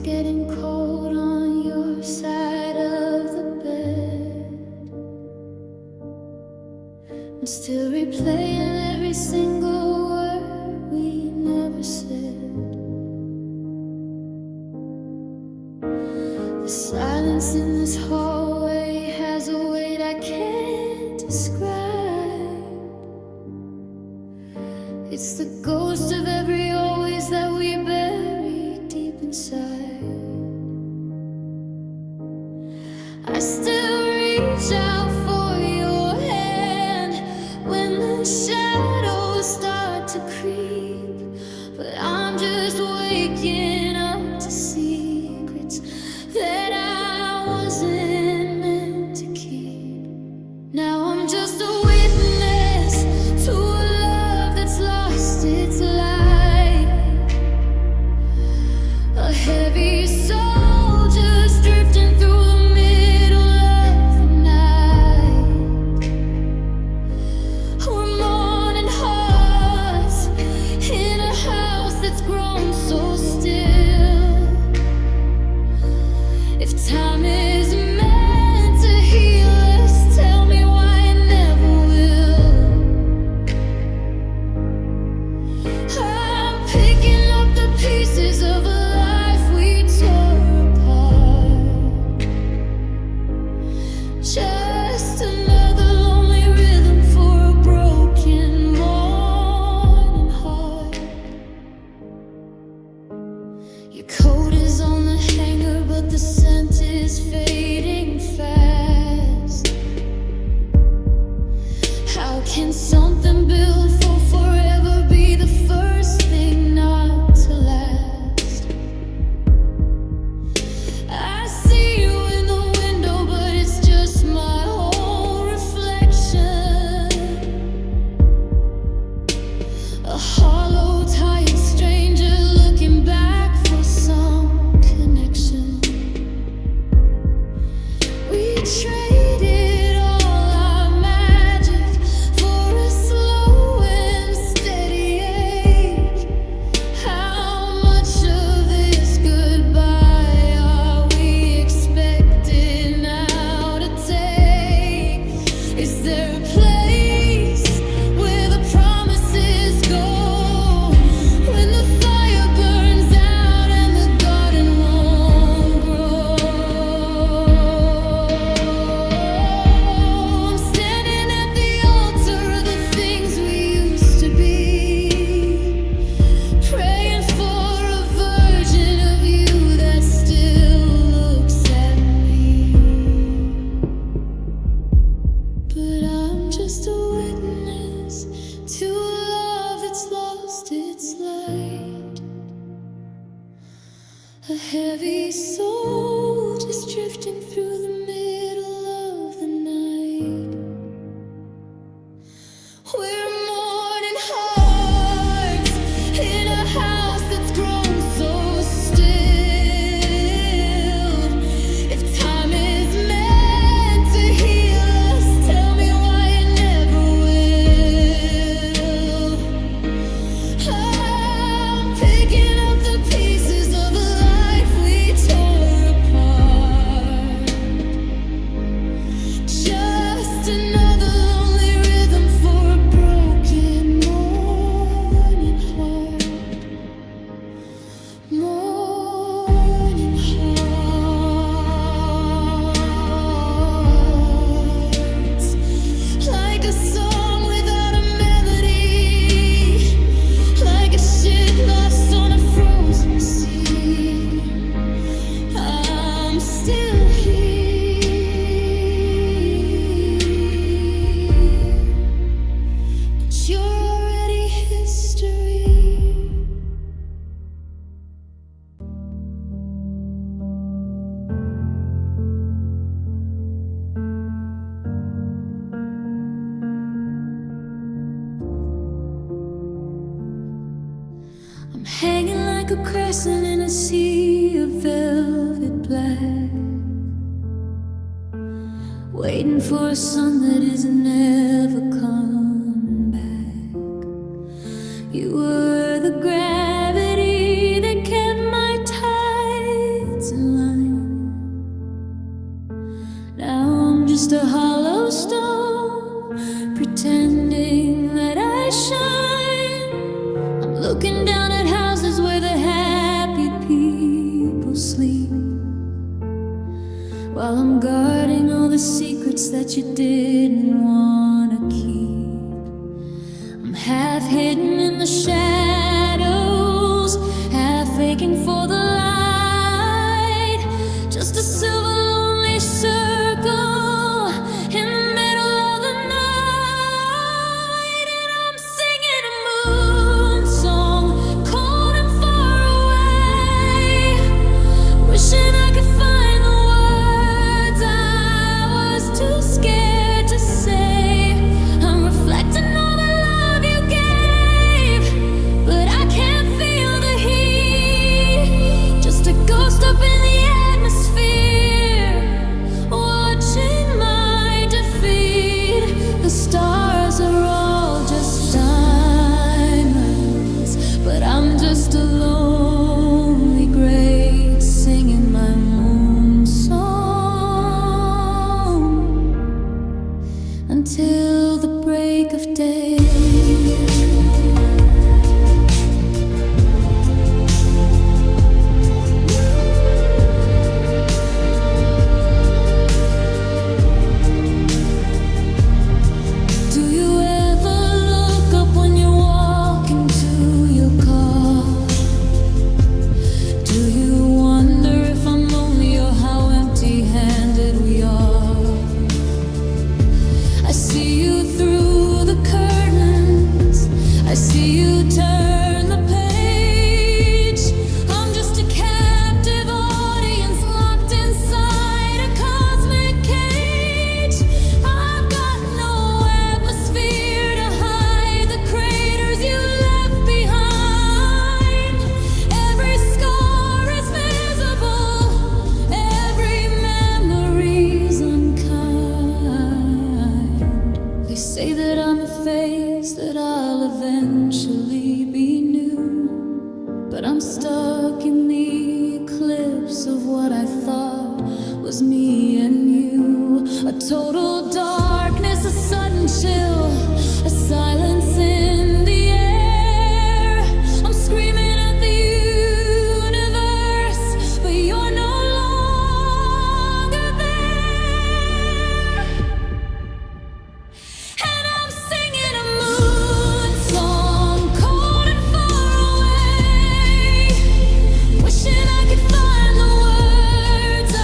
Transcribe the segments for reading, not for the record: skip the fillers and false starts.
getting cold on your side of the bed. I'm still replaying every single word we never said. The silence in this hallway has a weight I can't describe. It's the ghost of every always that we bury deep inside. I still reach out for your hand when the shadows start to creep, but I'm just waking up to secrets that I wasn't meant to keep. Now I'm just a witness to a love that's lost its light, a heavy soul just drifting through the middle of the night. We're mourning hearts in a house that's grown so still. If time is meant to heal us, tell me why it never will. I'm picking up the pieces of a life we tore apart. Just another lonely rhythm for a broken morning heart. Your coat is on the hanger, but the scent is fading fast. How can something built for forever be the first thing not to last? I see you in the window, but it's just my own reflection. A hollow, tired stranger looking back for some connection. We traded all our magic for a slow and steady ache. How much of this goodbye are we expected now to take? Is there a place where the promises go when the fire burns out and the garden won't grow? I'm standing at the altar of the things we used to be, praying for a version of you that still looks at me. But I'm just a witness to a love that's lost its light, a heavy soul just drifting through the middle of the night. We're mourning hearts in a house that's grown so still. If time is meant to heal us, tell me why it never will. I'm picking up the pieces of a life we tore apart. Just another lonely rhythm for a broken morning heart. Morning hearts, like a song without a melody, like a ship lost on a frozen sea. I'm still here, but you're already history. I'm hanging like a crescent in a sea of velvet black, waiting for a sun that is never coming back. You were the gravity that kept my tide just a hollow stone, pretending that I shine. I'm looking down at houses where the happy people sleep, while I'm guarding all the secrets that you didn't want to keep. I'm half hidden in the shadows, half aching for the light, just a silver lonely circle in the middle of the night. And I'm singing a moon song, cold and far away, wishing I could find the words I was too scared to say. I'm reflecting all the love you gave, but I can't feel the heat. Just a ghost up in the atmosphere, watching my defeat. The stars are all just diamonds, but I'm just a lonely gray singing my moon song until the break of day. Do you ever look up when you walk into your car? Do you wonder if I'm lonely or how empty-handed we are? I see you through the curtains, I see you turn the page. I'm just a captive audience locked inside a cosmic cage. I've got no atmosphere to hide the craters you left behind. Every scar is visible, every memory's unkind. They say that I'm a phase, that I'll eventually be new, but I'm stuck in the eclipse of what I thought was me and you. A total darkness, a sudden chill, a silence in the air. I'm screaming at the universe, but you're no longer there. And I'm singing a moon song, cold and far away, wishing I could find the words I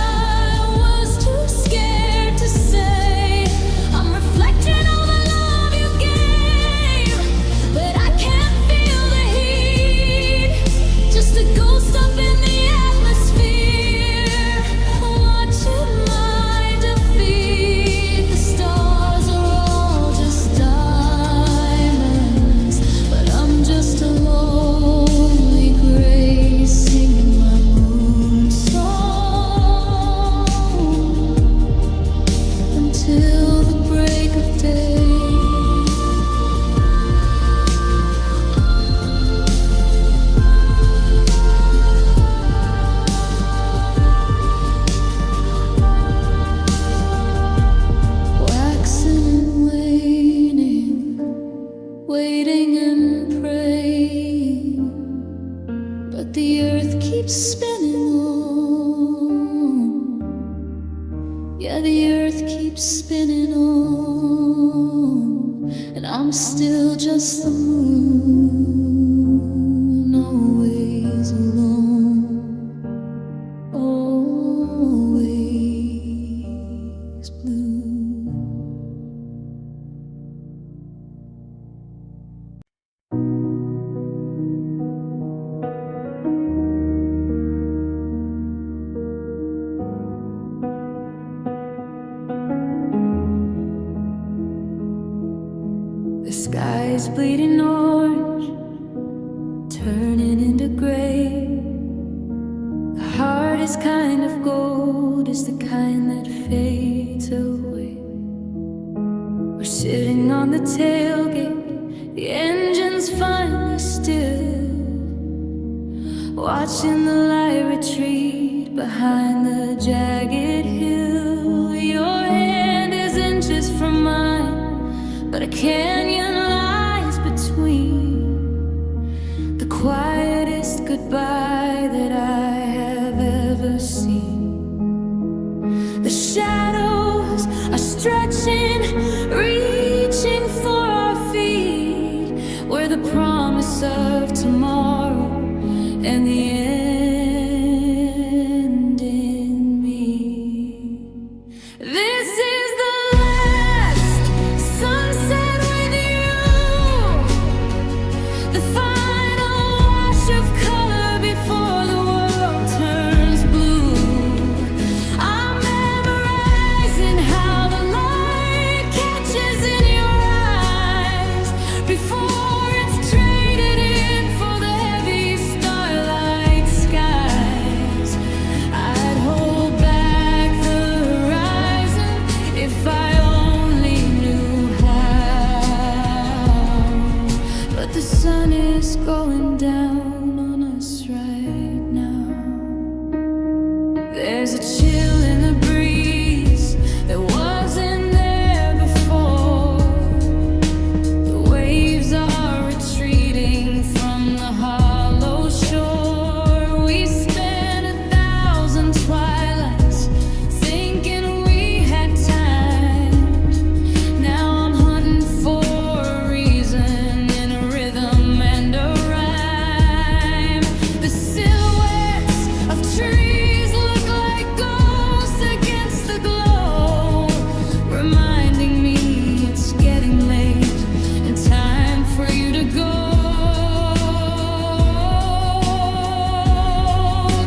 was too scared to say. I'm reflecting all the love you gave, but I can't feel the heat. Just a ghost up in the atmosphere, watching my defeat. The stars are all just diamonds, but I'm just a lonely gray singing my moon song until the break of day. Waxing and waning, waiting and praying, but the earth keeps spinning on. Yeah, the earth keeps spinning on, and I'm still just the moon, always alone, always blue. The sky's bleeding orange, turning into gray. The heart is kind of gold, is the kind that fades away. We're sitting on the tailgate, the engine's finally still, watching the light retreat behind the jagged hill. Your hand is canyon lies between the quietest goodbye that I have ever seen. The shadows are stretching, reaching for our feet, where the promise of tomorrow and the end in me. This is the last sunset with you, the final wash of color before the world turns blue. I'm memorizing how the light catches in your eyes before it's traded in for the heavy starlight skies. I'd hold back the horizon if I only knew how. But the sun is going down on us right now. There's a chill in the breeze that wasn't there before. The waves are retreating from the hollow shore. We spent 1,000 twilights thinking we had time. Now I'm hunting for a reason in a rhythm and a rhyme. The silhouettes of trees look like ghosts against the glow, reminding me it's getting late and time for you to go.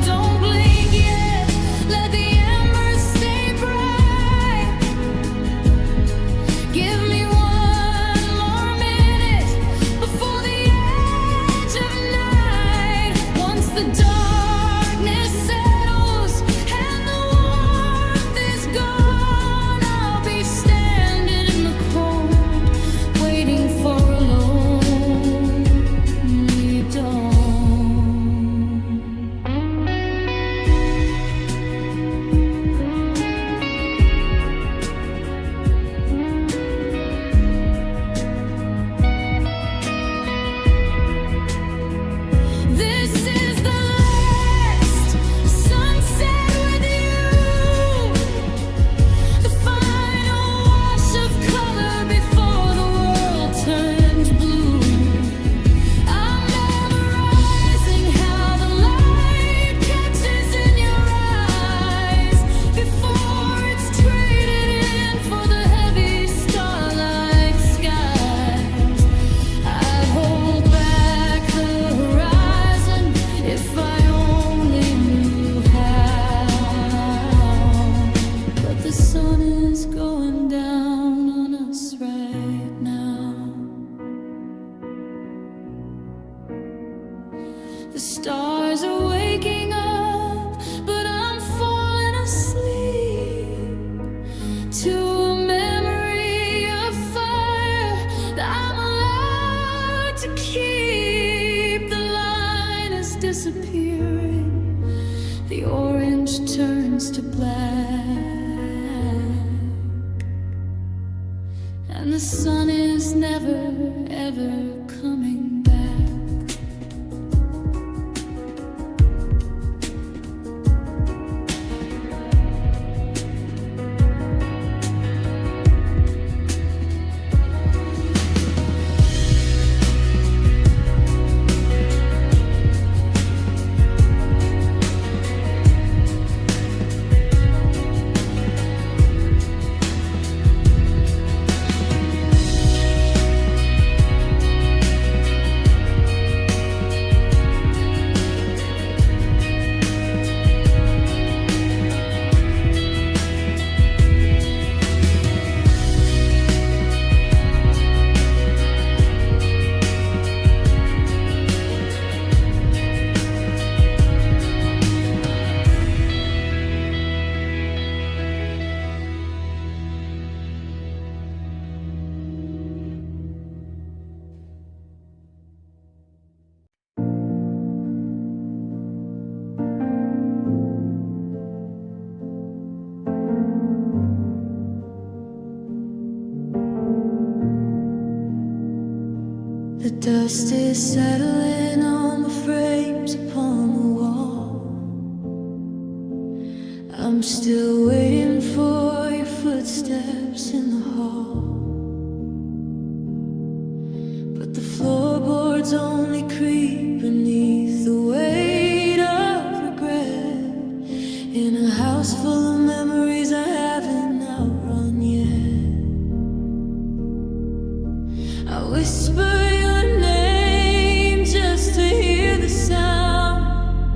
Don't blink yet, let the embers stay bright. Give me one more minute before the edge of night. Once the darkness settles and the warmth is gone, I'll be standing in the cold, waiting for a lonely dawn. This is the last sunset with you, the final wash of color before the world turns blue. I'm memorizing how the light catches in your eyes before it's traded in for the heavy starlight skies. I'd hold back the horizon if I only knew how. But the sun is going down on us right now. The stars are waking up, but I'm falling asleep to a memory of fire that I'm allowed to keep. The line is disappearing, the orange turns to black, and the sun is never ever coming back. dust is settling on the frames upon the wall. I'm still waiting for your footsteps in the hall. But the floorboards only creep beneath the weight of regret. In a house full of memories I haven't outrun yet. I whisper your name just to hear the sound,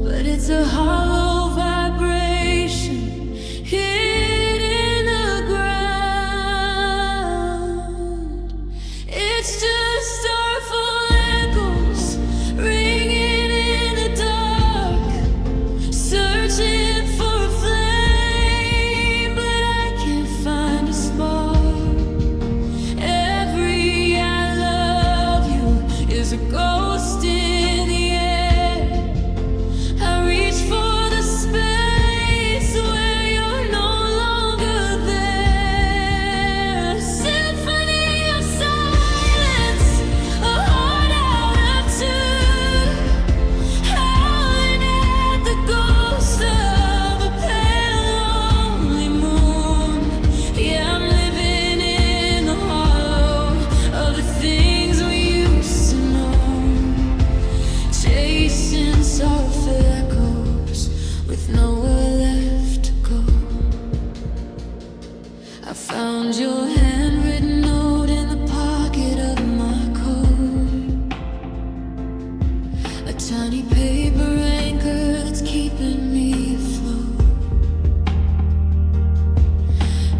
but it's a hollow vibration hid in the ground. It's just starful echoes ringing in the dark, searching for a flame, but I can't find a spark. Every I love you is a ghost in the air. I reach for the space where you're no longer there. A symphony of silence, a heart out of tune, howling at the ghost of a pale lonely moon. Yeah, I'm living in the hollow of the things we used to know, chasing sorrowful echoes with nowhere left to go. I found your handwritten note in the pocket of my coat, a tiny paper anchor that's keeping me afloat.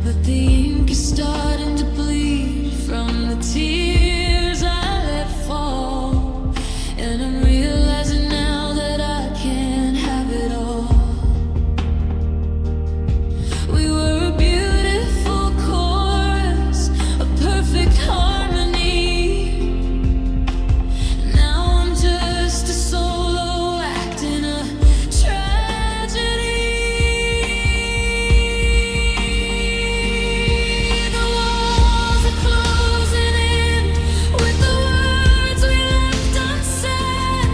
But the ink is starting to bleed from the tears I let fall, and I'm realizing now that I can't have it all. We were a beautiful chorus, a perfect harmony. Now I'm just a solo act in a tragedy. The walls are closing in with the words we left unsaid.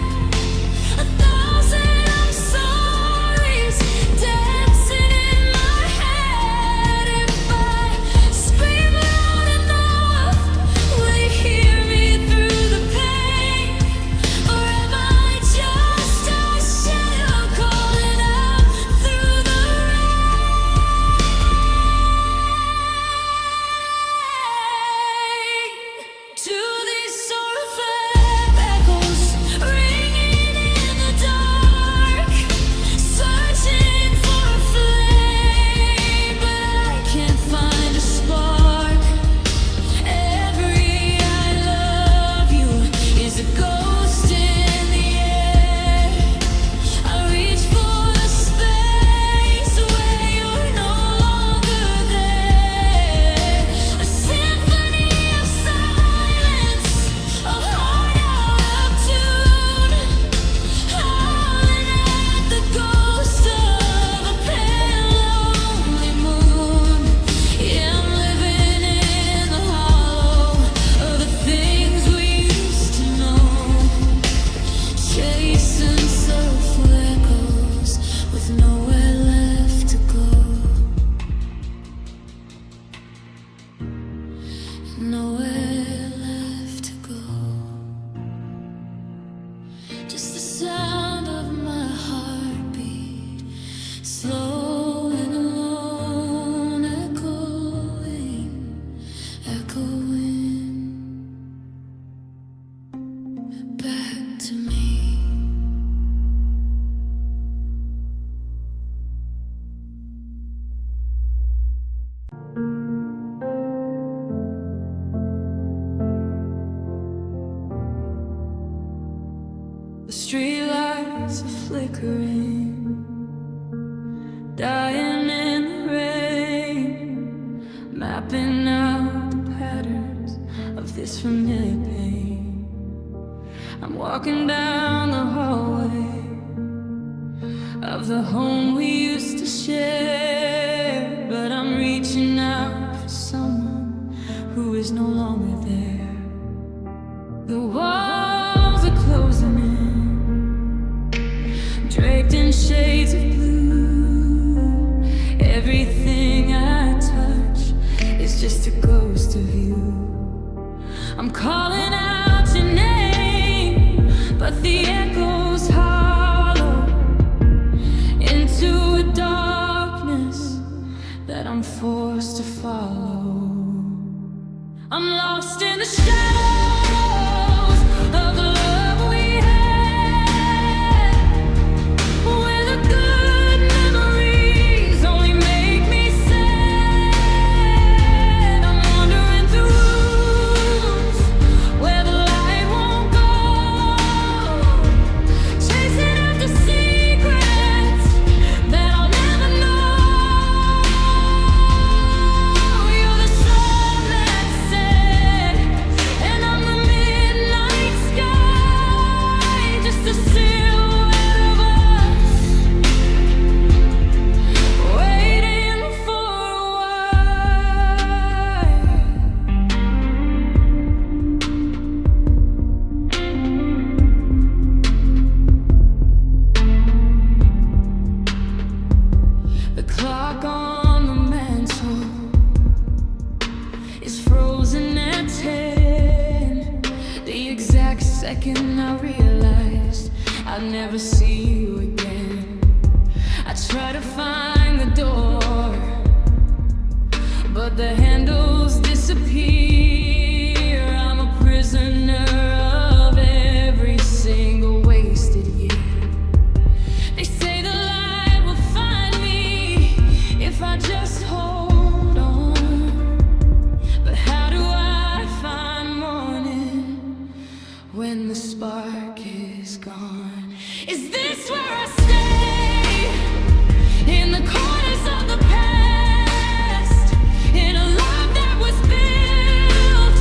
1,000 I'm sorries dancing in my head. If I scream loud enough, will you hear me through the pain? Or am I just a shadow calling out through the rain? To these sorrowful echoes ringing in the dark, searching for a flame, but I can't find a spark. Every I love you is a ghost in the air. I reach for the space where you're no longer there. A symphony of silence, a heart out of tune, howling at the ghost of a pale lonely moon. Yeah, I'm living in the hollow of the things we used to know, chasing sorrowful echoes with nowhere left to go. Nowhere left to go. Just the sound of my heartbeat, slow and alone, echoing, echoing back to me. The streetlights are flickering, dying in the rain, mapping out the patterns of this familiar pain. I'm walking down the hallway of the home we used to share, but I'm is no longer there. The walls are closing in, draped in shades of blue. Everything I touch is just a ghost of you. I'm calling out your name, but the echoes hollow into a darkness that I'm forced to follow. I'm lost in the shadows of the love we had, where the good memories only make me sad. I'm wandering through rooms where the light won't go, chasing after secrets that I'll never know. You're the sun that set, and I'm the midnight sky, just a silhouette of us, waiting for a while. The clock on the mantle is frozen at 10, the exact second I realized I'd never see you again. I try to find the door, but the handles disappear. I'm a prisoner of every single wasted year. They say the light will find me if I just hold on. But how do I find morning when the spark is gone? Is this where I stay? In the corners of the past, in a love that was built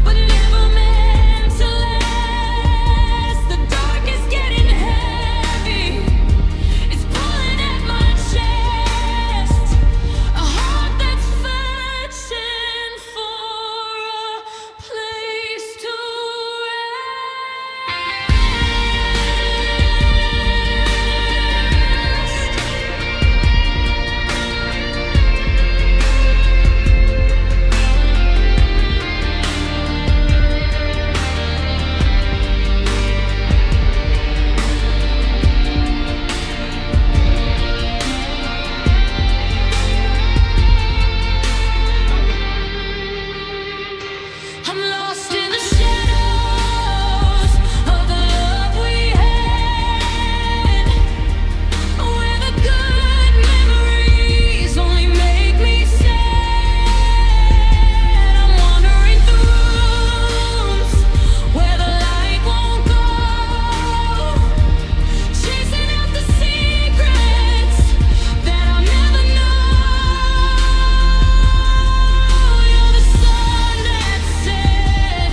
but never meant to last. The dark is getting heavy, it's pulling at my chest, a heart that's searching for a place to I'm lost in the shadows of the love we had, where the good memories only make me sad. I'm wandering through rooms where the light won't go, chasing after secrets that I'll never know. You're the sun that set,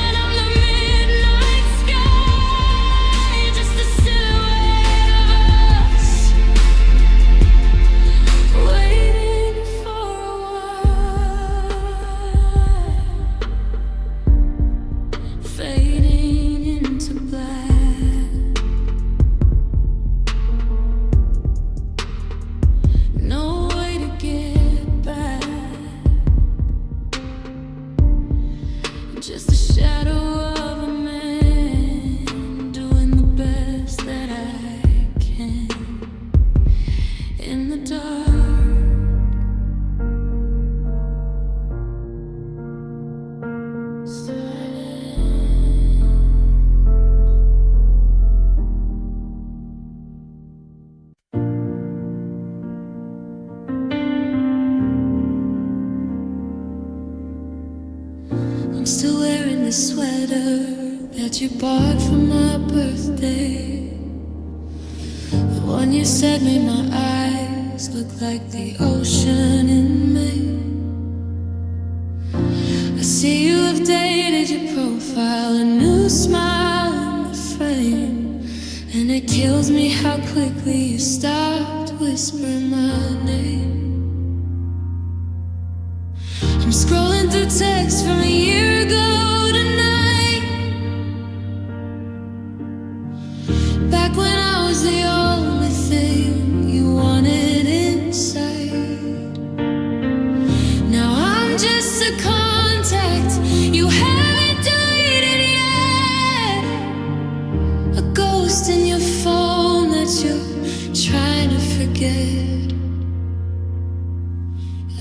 and I'm the midnight sky, just a silhouette of us, waiting for a while, fading into black. No way to get back, just a shadow of a man doing the best that I can in the dark. I'm still wearing the sweater that you bought for my birthday. The one you said made my eyes look like the ocean in May. I see you have dated your profile, a new smile in the frame, and it kills me how quickly you stopped whispering my name. I'm scrolling through texts from a year ago tonight, forget.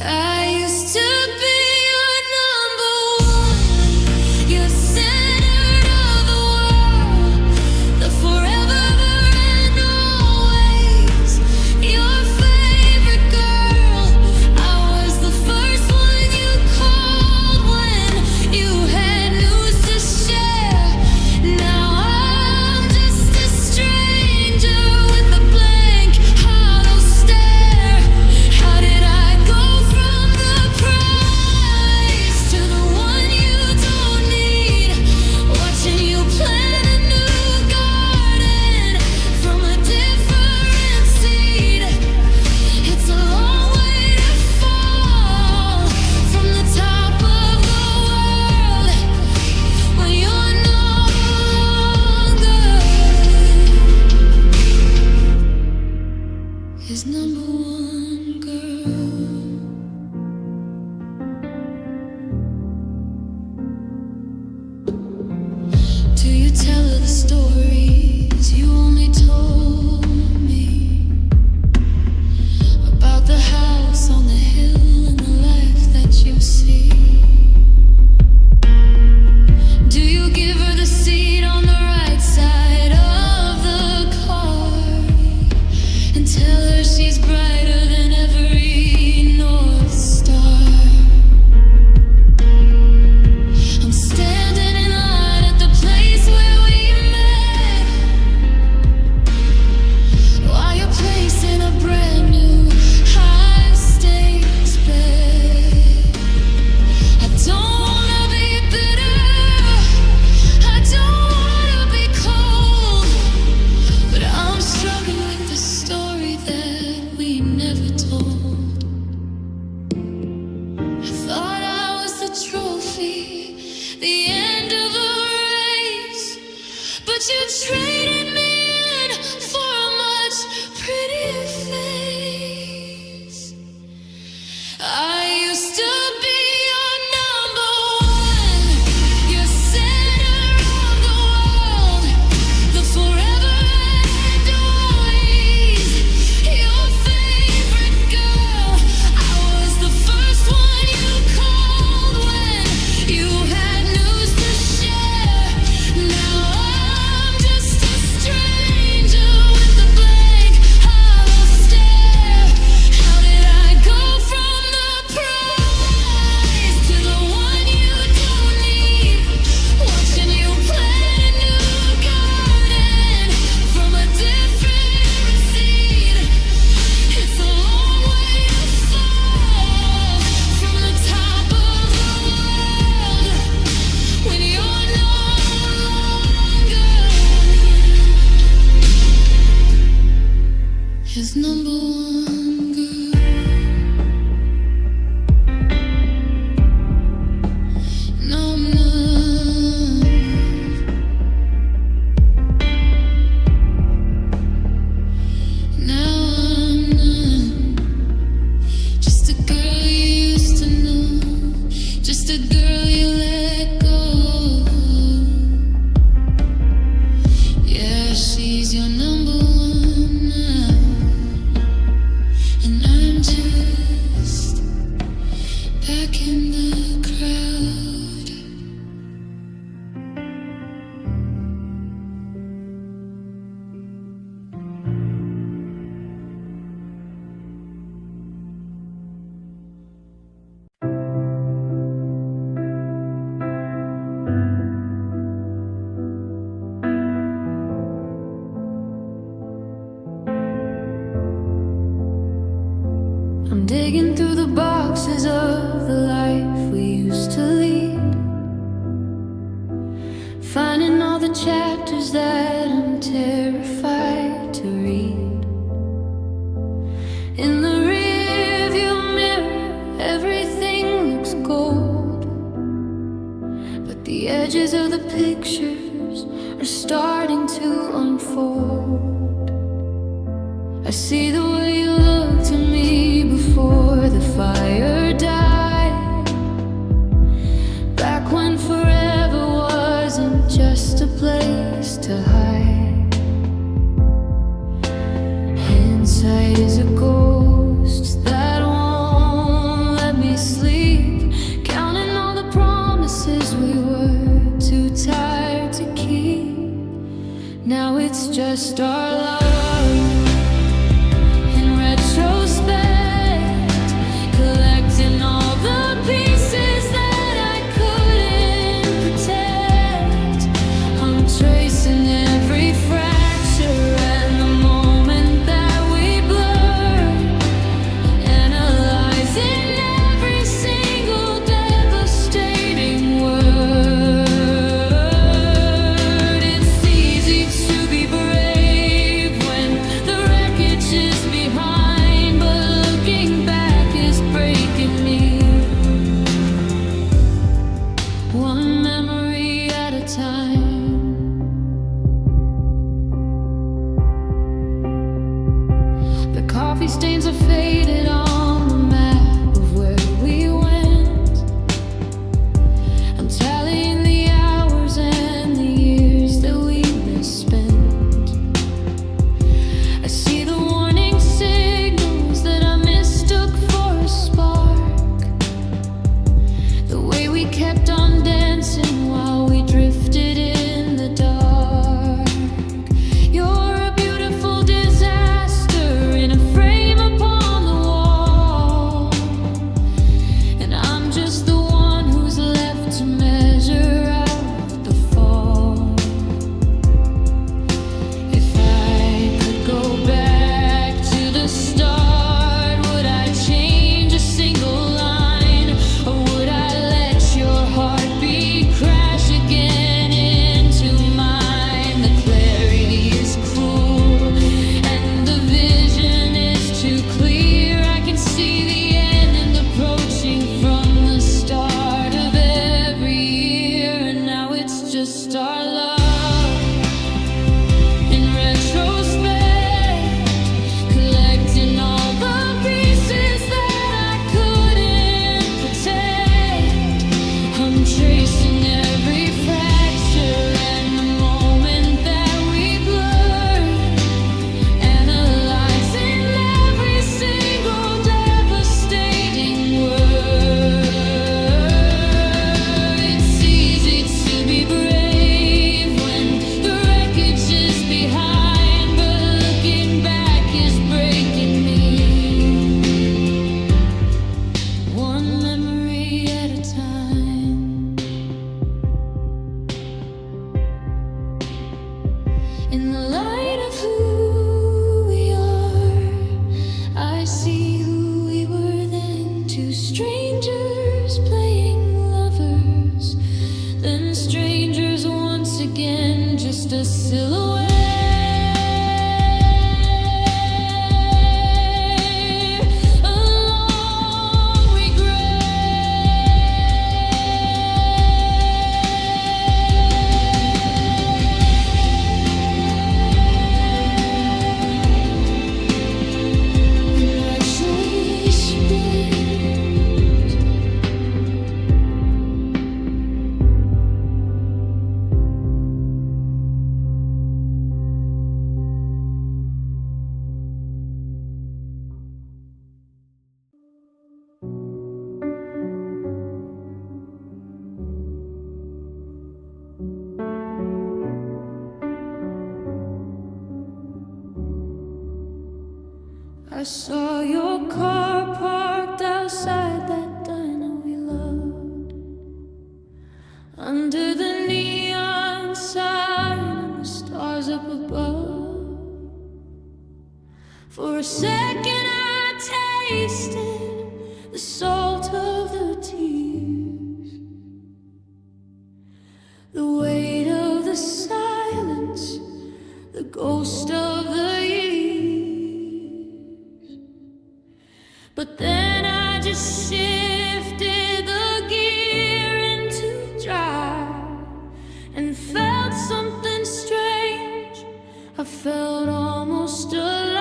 I used to be your number one, your center of the world, the forever and always, your favorite girl. I was the first one you called when you had news to share. Now I'm just a stranger with a blank, hollow stare. How did I go from the prize to the one you don't need? Watching you plant a new garden from a different seed. It's a long way to fall from the top of the world when you're no longer his number one girl. Do you tell her the stories you only told me about the house on the hill and the life that you see? Do you give her the seat on the right side of the car and tell her she's brighter than every North Star? I'm standing in line at the place where we met, while you're placing a brand new high stakes bet. I don't wanna be bitter, I don't wanna be cold, but I'm struggling with the story that we never told. I thought I was the trophy, the end of a race, but you traded me in for a much prettier face. I used to be your number one, your center of the world, the forever and always, your favorite girl. I was the first one you called when you had news to share. Now I'm just a stranger with a blank, hollow stare. How did I go from the prize to the one you don't need? Watching you plant a new garden from a different seed. It's a long way to fall from the top of the world when you're no longer his number one girl. No, I'm not. Now I'm not just a girl you used to know, just a girl you let go. Yeah, she's your number one now, and I'm just back in the crowd. I'm digging through the boxes of the life we used to lead, finding all the chapters that I'm terrified to read. In the rearview mirror, everything looks gold, but the edges of the pictures are starting to unfold. I see the way you looked at me before the fire died, back when forever wasn't just a place to hide. Inside night is a ghost that won't let me sleep, counting all the promises we were too tired to keep. Now it's just our love in retrospect, collecting all the pieces that I couldn't protect. I'm tracing every fracture and the moment that we blurred, analyzing every single devastating word. It's easy to be brave when the wreckage is behind, but looking back is breaking me. One memory at a time. The coffee stains are faded on the map of where we went. I'm tallying the hours and the years that we misspent. I see the warning signals that I mistook for a spark, the way we kept on dancing while we drifted in the dark. You're a beautiful disaster in a frame upon the wall, and I'm just the one who's left to measure out the fall. If I could go back to the start, would I change a single line, or would I let your heartbeat crash again into mine? The clarity is cruel and the vision is too clear. I can see the end approaching from the start of every year, and now it's just our love in retrospect, collecting all the pieces that I couldn't protect. I'm tracing every fracture and the moment that we blurred, analyzing every single devastating word. It's easy to be brave when the wreckage is behind, but looking back is breaking me. One memory at a time. In the light of who we are, I see who we were then. Two strangers playing lovers, then strangers once again, just a silhouette. A long I saw your car parked outside that diner we loved, under the neon sign and the stars up above. For a second I tasted the salt of the tears, the weight of the silence, the ghost of the years. But then I just shifted the gear into drive and felt something strange. I felt almost alive.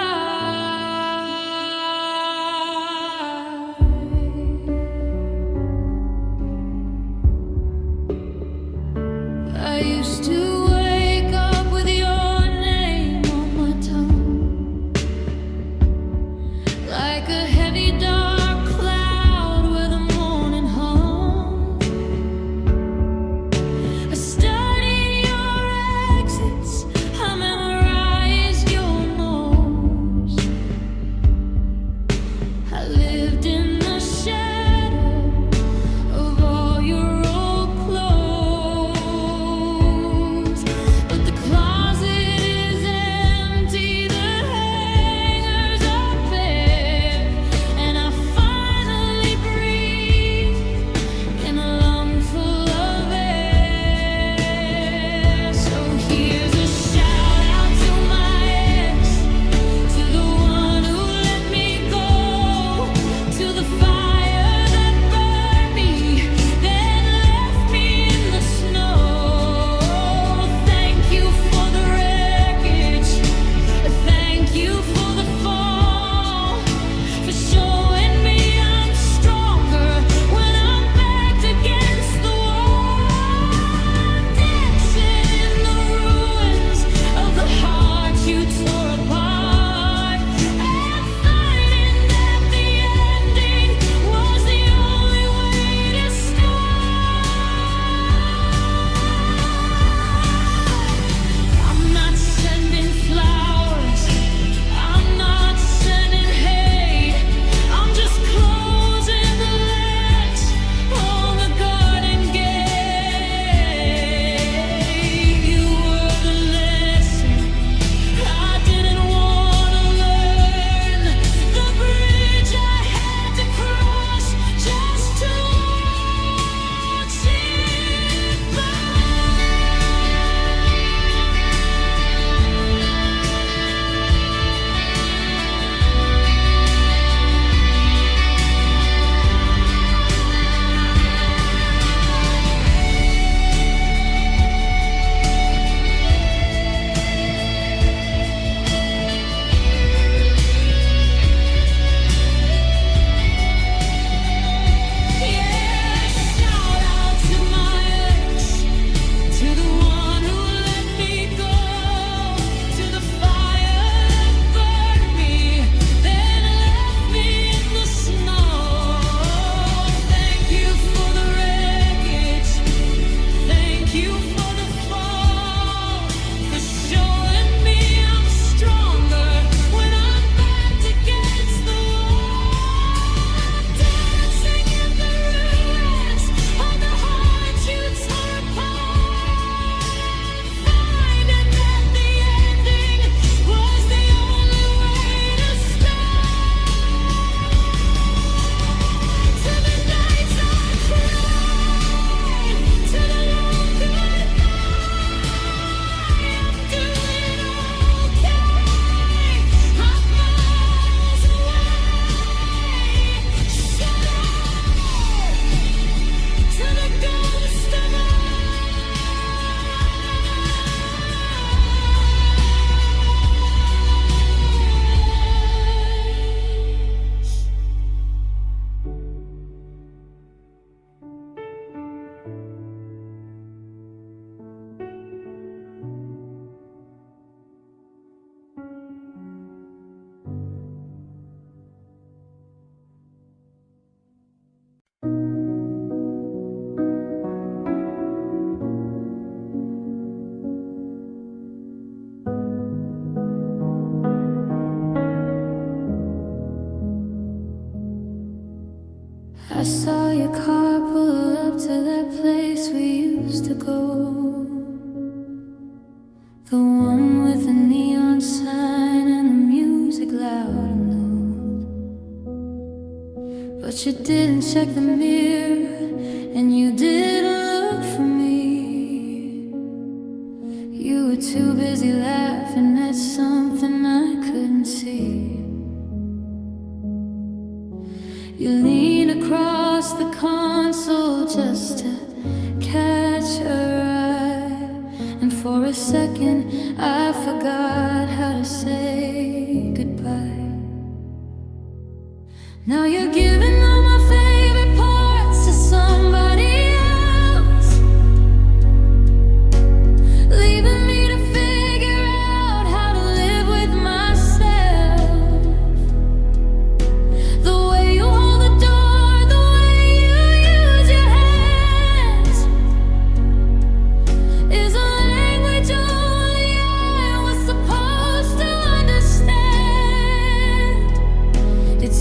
I used to wake up with your name on my tongue, a heavy dark cloud where the morning hung. I studied your exits, I memorized your nose. I lived in the shadow of all your old clothes. But the closet is empty, the hangers are bare, and I finally breathe in a lung full of air. So here's a shout out to my ex, to the one who let me go, to the fire that burned me, then left me in the snow. Thank you for the wreckage, thank you for the fall, for showing me I'm stronger when I'm backed against the wall. Dancing in the ruins of the heart you tore apart, and finding that the ending was the only way to start. I'm not sending flowers, I'm not sending hate, I'm just closing the latch on the garden gate. You were the lesson I didn't want to learn, the bridge I had to cross just to watch it shout out to my ex, to the one who let me go, to the fire that burned me, then left me in the snow. Thank you for the wreckage, thank you for the fall, for showing me I'm stronger when I'm backed against the wall. Dancing in the ruins of the heart you tore apart, finding that the ending was the only way to start. To the nights I cried, to the long goodbye, I'm doing okay. I'm miles away. Shout out to the ghost of I saw your car pull up to that place we used to go, the one with the neon sign and the music loud and loud. But you didn't check the mirror, and you didn't look for me. You were too busy laughing at something I couldn't see. You leaned across the console just to catch her eye, and for a second I forgot how to say goodbye. Now you're giving all my favorite parts to somebody else, leaving me to figure out how to live with myself.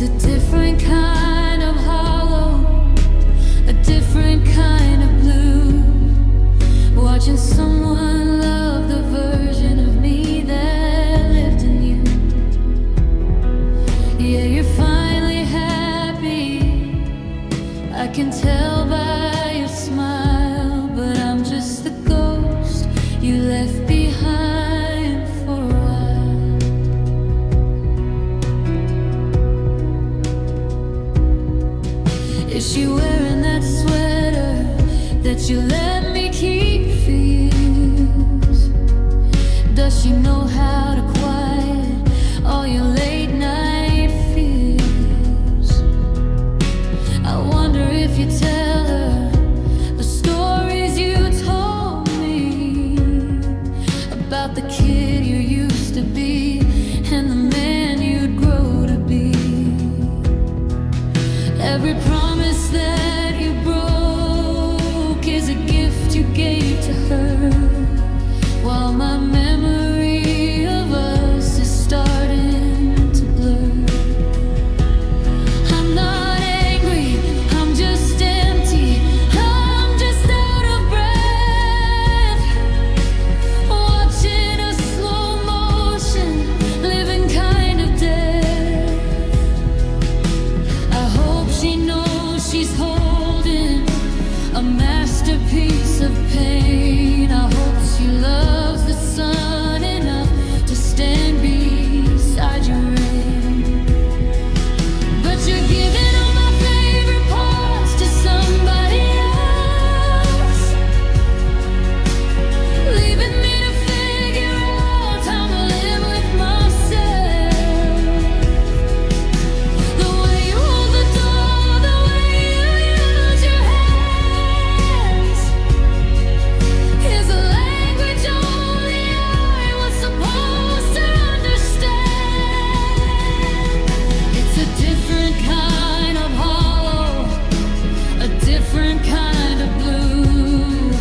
It's a different kind of hollow, a different kind of blue. Watching someone love the version of me that lived in you. Yeah, you're finally happy, I can tell by your smile. But I'm just the ghost you left behind for a while. Is she wearing that sweater that you let me keep for years? Does she know how to quiet all your late night fears? I wonder if you tell her the stories you told me about the kid you used to be and the man you'd grow to be. Every promise that you broke is a gift you gave to her, while my memory of us is starting to blur. I'm not angry, I'm just empty, I'm just out of breath, watching a slow motion, living kind of dead. I hope she knows she's holding a masterpiece of pain. I hope she loves the sun enough to stand beside your rain. But you're giving all my favorite parts to somebody else, leaving me to figure out how to live with myself. The way you hold the door, the way you use your hands is a language only I was supposed to understand. It's a different kind of hollow, a different kind of blue.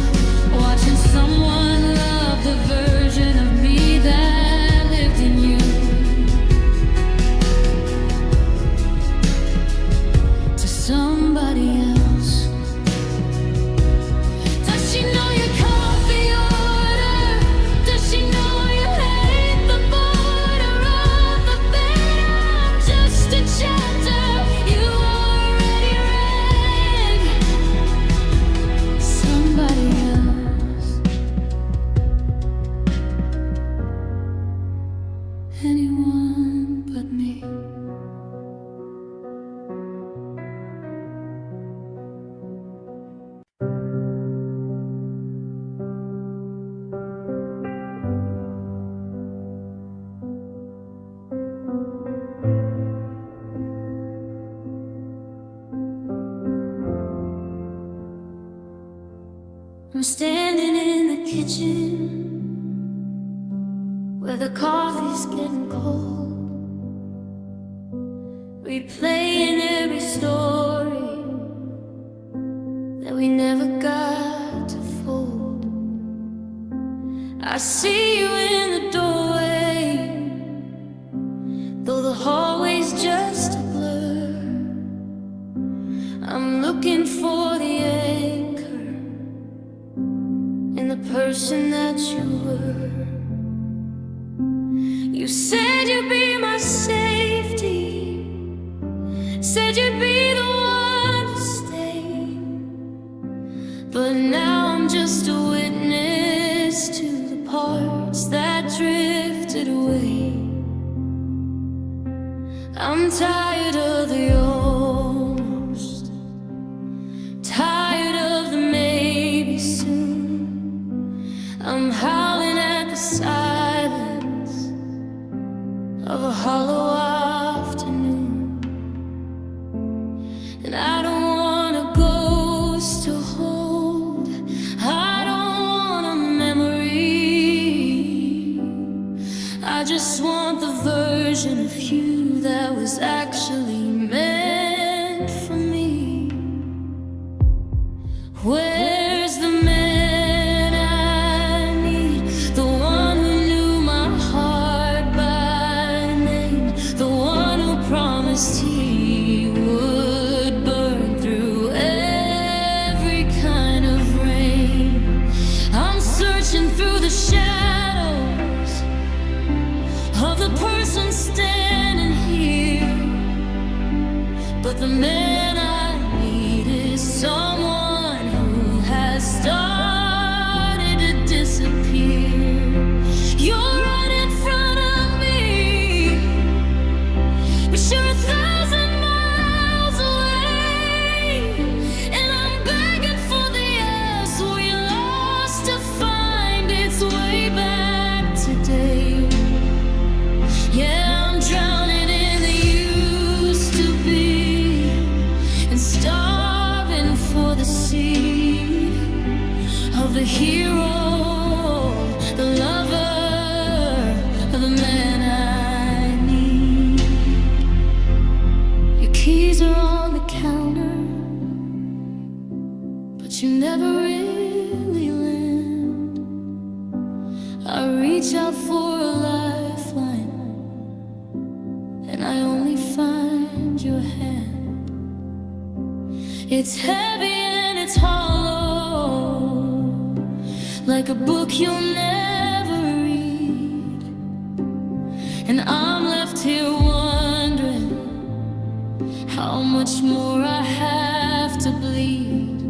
Watching someone love the version of me that lived in you. To somebody else. Does she know your coffee order? Does she know you hate the border of the bed? I'm just a chapter you already read. Somebody else. Anyone but me. I'm standing in the kitchen where the coffee's getting cold, replaying every story that we never got to fold. I see you in the doorway, though the hallway's just a blur. I'm looking for the anchor in the person that you were. You said you'd be my safety, said you'd be the one to stay. But now I'm just a witness to the parts that drifted away. I'm tired of the almost, tired of the maybe soon. I'm howling at the silence of a hollow afternoon. And I don't want a ghost to hold, I don't want a memory. I just want the version of you that was actually meant for me. Where's the man I need? The one who knew my heart by name, the one who promised he Wish you're 1,000 miles away, and I'm begging for the yes we lost to find its way back today. Yeah, I'm drowning in the used to be and starving for the sea of the hero, the lover, of the man I need. Your keys are on the counter, but you never really land. I reach out for a lifeline, and I only find your hand. It's heavy and it's hollow, like a book you'll never read. And I'm left here wondering how much more I have to bleed.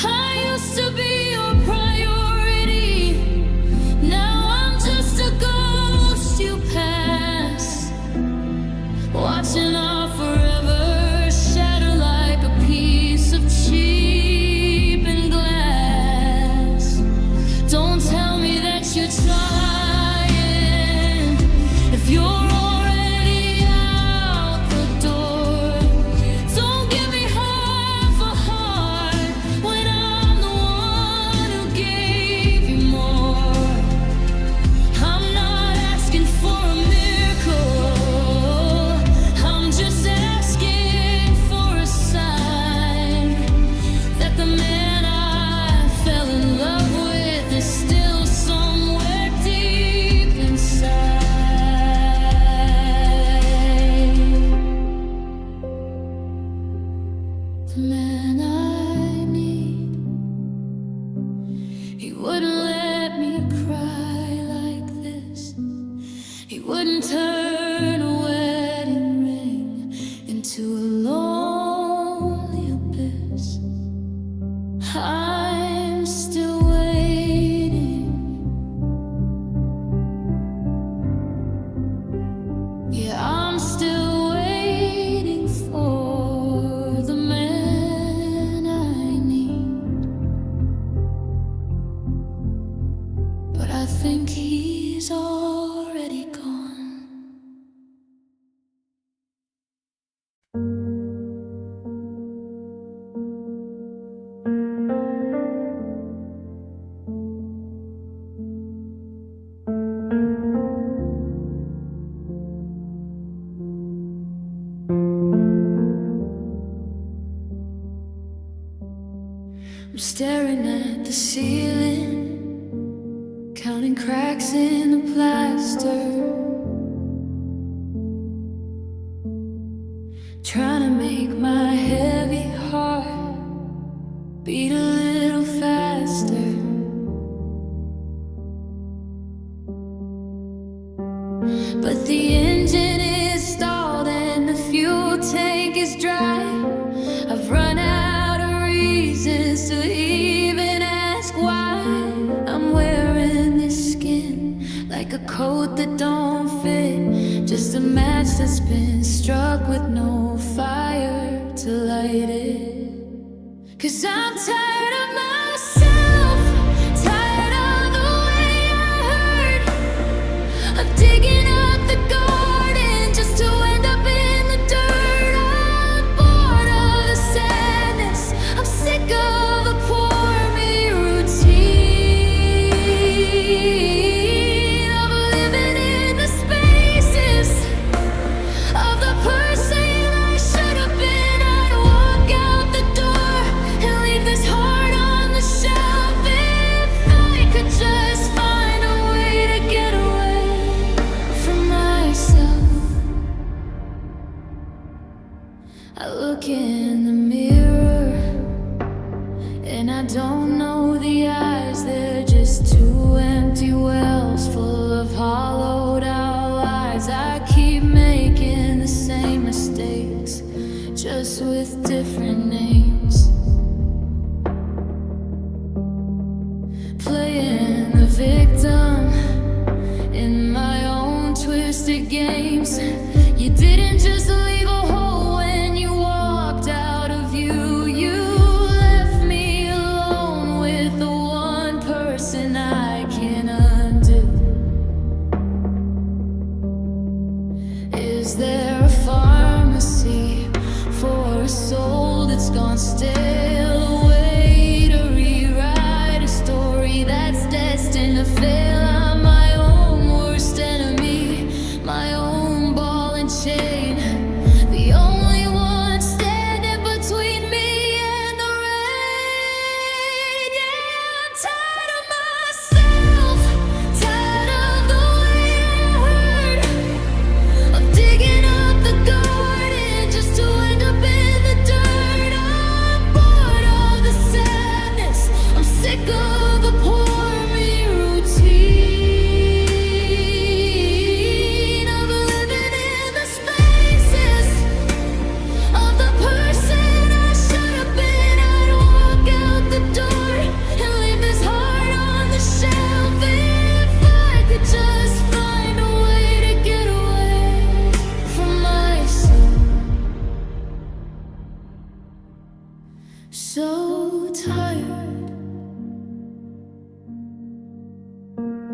I used to be your priority, now I'm just a ghost you pass, watching our forever shatter like a piece of cheapened glass. Don't tell me that you're trying if you're already out the door. Don't give me half a heart when I'm the one who gave you more. I'm not asking for a miracle, I'm just asking for a sign that the man I fell in love with is still somewhere deep inside. The man I need, he wouldn't let me cry like this. He wouldn't turn a wedding ring into a lonely abyss. I'm still waiting. Yeah, I'm still waiting for the man I need. But I think he's already gone. I'm staring at the ceiling, counting cracks in the plaster, trying to make my heavy heart beat a little faster. But the engine is stalled and the fuel tank is dry. I've run out of reasons to even ask why. I'm wearing this skin like a coat that don't fit, just a match that's been struck with no fire to light it. 'Cause I'm tired of myself, tired of the way I hurt. I'm digging up the garden just to end up in the dirt. I'm bored of the sadness, I'm sick of the poor me routine of living in the spaces of the person I should have been. I'd walk out the door and leave this heart on the shelf if I could just find a way to get away from myself. I look in the mirror and I don't know the eyes, they're just two empty wells full of hollowed out lies. I keep making the same mistakes, just with different names, playing the victim in my own twisted games. You did gone stale. A way to rewrite a story that's destined to fail. I'm my own worst enemy, my own ball and chain. The only one standing between me and the rain. Yeah, I'm tired of myself, tired of the way I hurt, of digging up the garden just to end up in the dirt. I'm bored of the sadness, I'm sick of the poor me routine of living in the spaces of the person I should have been. I'd walk out the door and leave this heart on the shelf if I could just find a way to get away from myself. So tired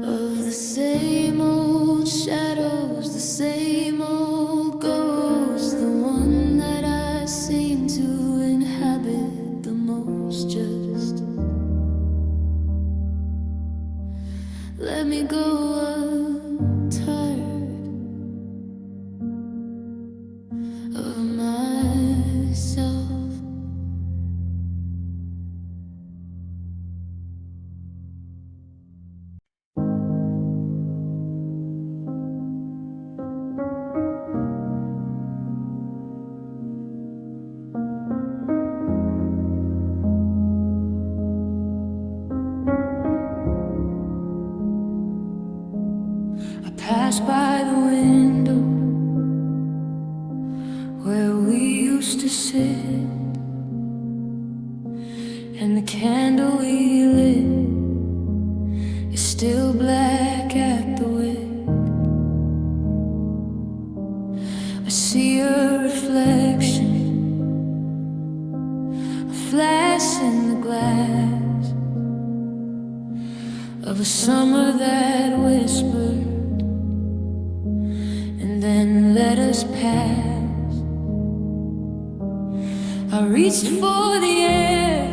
of the same old shadows, the same old ghost, the one that I seem to inhabit the most. Just let me go, I'm tired of myself. I pass by the window where we used to sit, and the candle we lit is still black at the wick. I see a reflection, a flash in the glass of a summer that whispered and then let us pass. I reached for the air,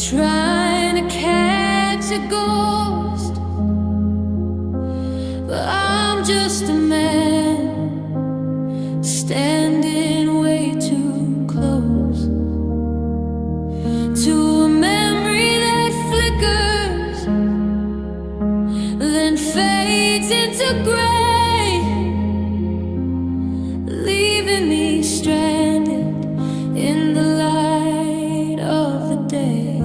trying to catch a ghost, but I'm just a man standing way too close to a memory that flickers, then fades into gray, leaving me stranded in the light of the day.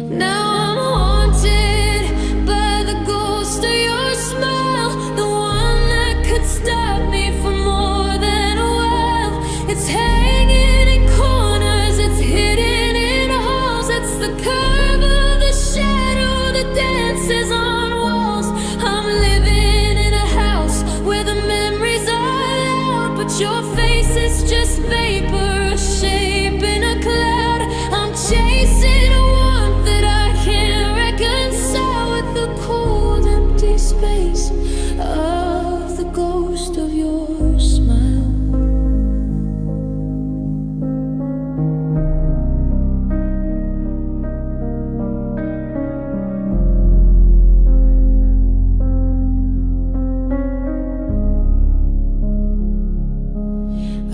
Now I'm haunted by the ghost of your smile, the one that could stop me for more than a while. It's hanging in corners, it's hidden in halls, it's the curve of the shadow that dances on walls. I'm living in a house where the memories are loud, but your face is just vapor, a shape in a cloud. I'm chasing a warmth that I can't reconcile with the cold, empty space of the ghost of your smile.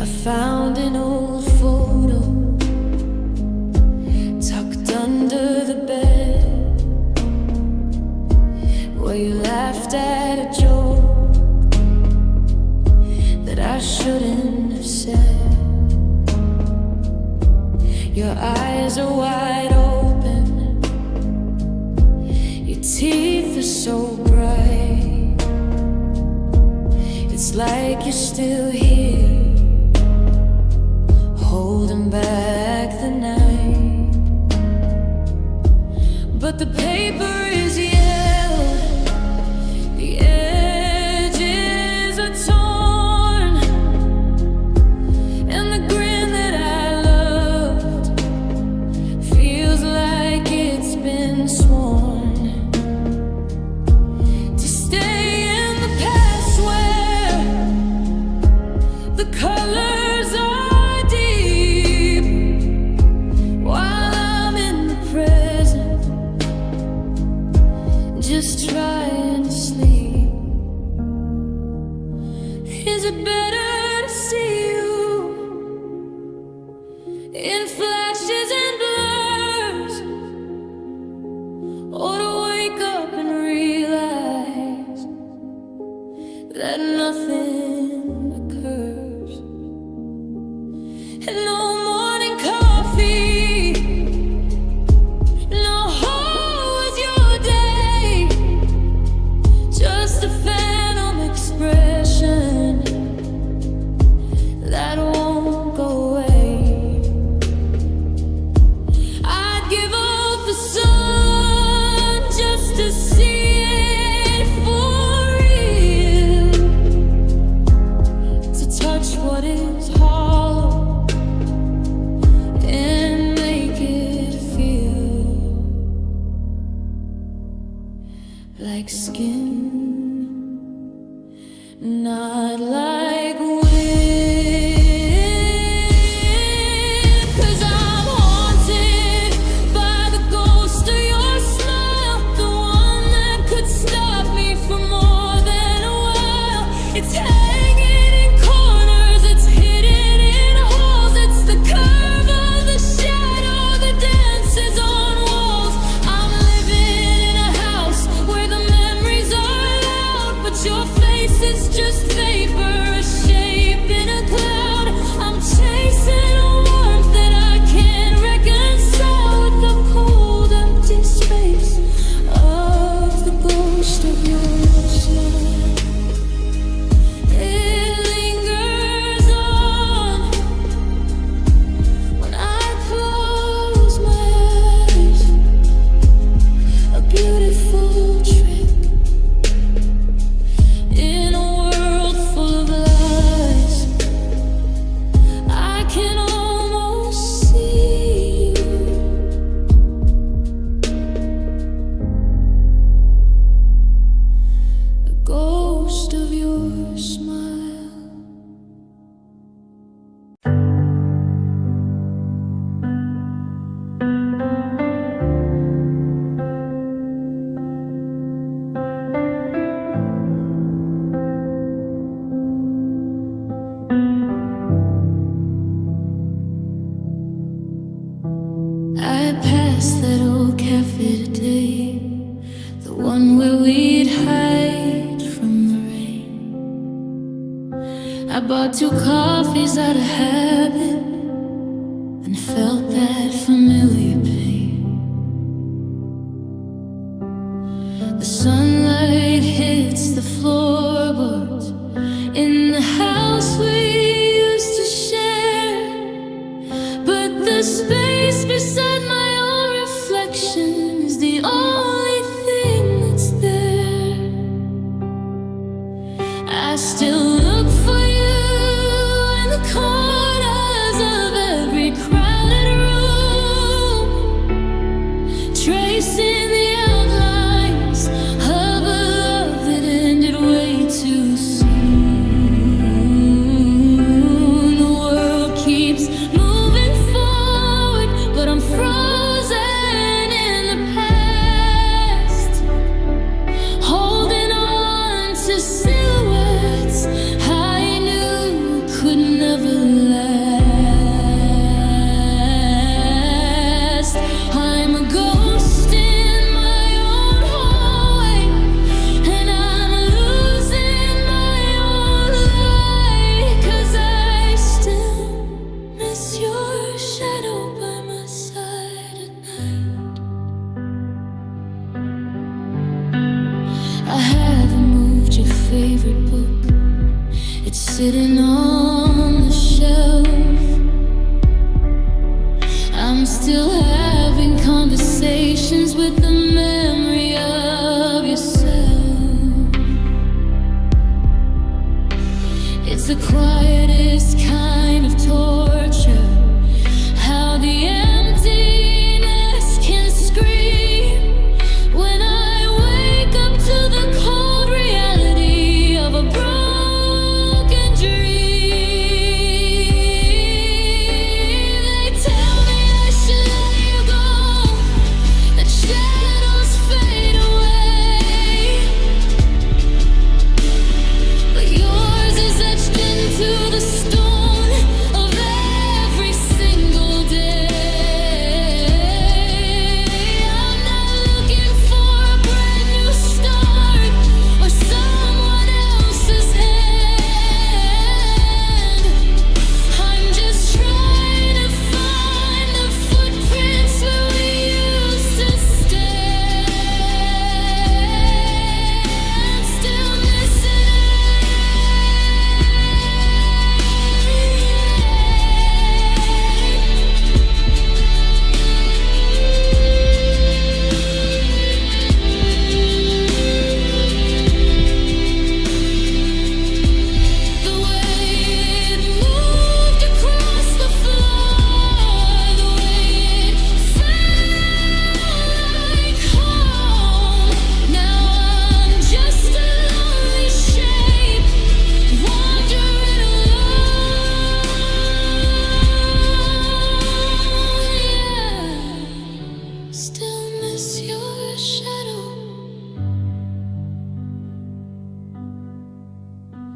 I found an old photo tucked under the bed, where you laughed at a joke that I shouldn't have said. Your eyes are wide open, your teeth are so bright. It's like you're still here, holding back the night. But the paper is yellow, the edges are torn, and the grin that I loved feels like it's been sworn to stay in the past where the color Is it better to see you in flashes and blurs, or to wake up and realize that nothing occurs? And no morning coffee, no how was your day, just a phantom expression that won't go away. I'd give up the sun just to see it for real, to touch what is hollow and make it feel like skin, not like wind. 'Cause I'm haunted by the ghost of your smile, the one that could stop me for more than a while. It's hanging in corners, it's hidden in holes, it's the curve of the shadow that dances on walls. I'm living in a house where the memories are loud, but your face is just vapor, a shape in a cloud. I'm chasing a warmth that I can't reconcile with the cold, empty space of the ghost of your smile. It lingers on when I close my eyes, a beautiful trick in a world full of lies. I can almost see you. The ghost of your smile. I passed that old cafe today, the one where we'd hide from the rain. I bought 2 coffees out of habit and felt that familiar pain. The sunlight hits the floorboards in the house we used to share, but the space beside my own reflection is the only thing that's there. I still look for you in the corners of every crowded room, tracing the outlines of a love that ended way too soon. The world keeps moving forward, but I'm frozen in the past, holding on to silhouettes I knew could never last. I'm a ghost in my own hallway, and I'm losing my own light, 'cause I still miss your shadow by my side at night. I haven't moved your favorite book, it's sitting on the shelf. I'm still having conversations with the memory of yourself. It's the quietest kind of torture, how the emptiness can scream when I wake up to the cold reality of a broken dream. They tell me I should let you go, that shadows fade away, but yours is etched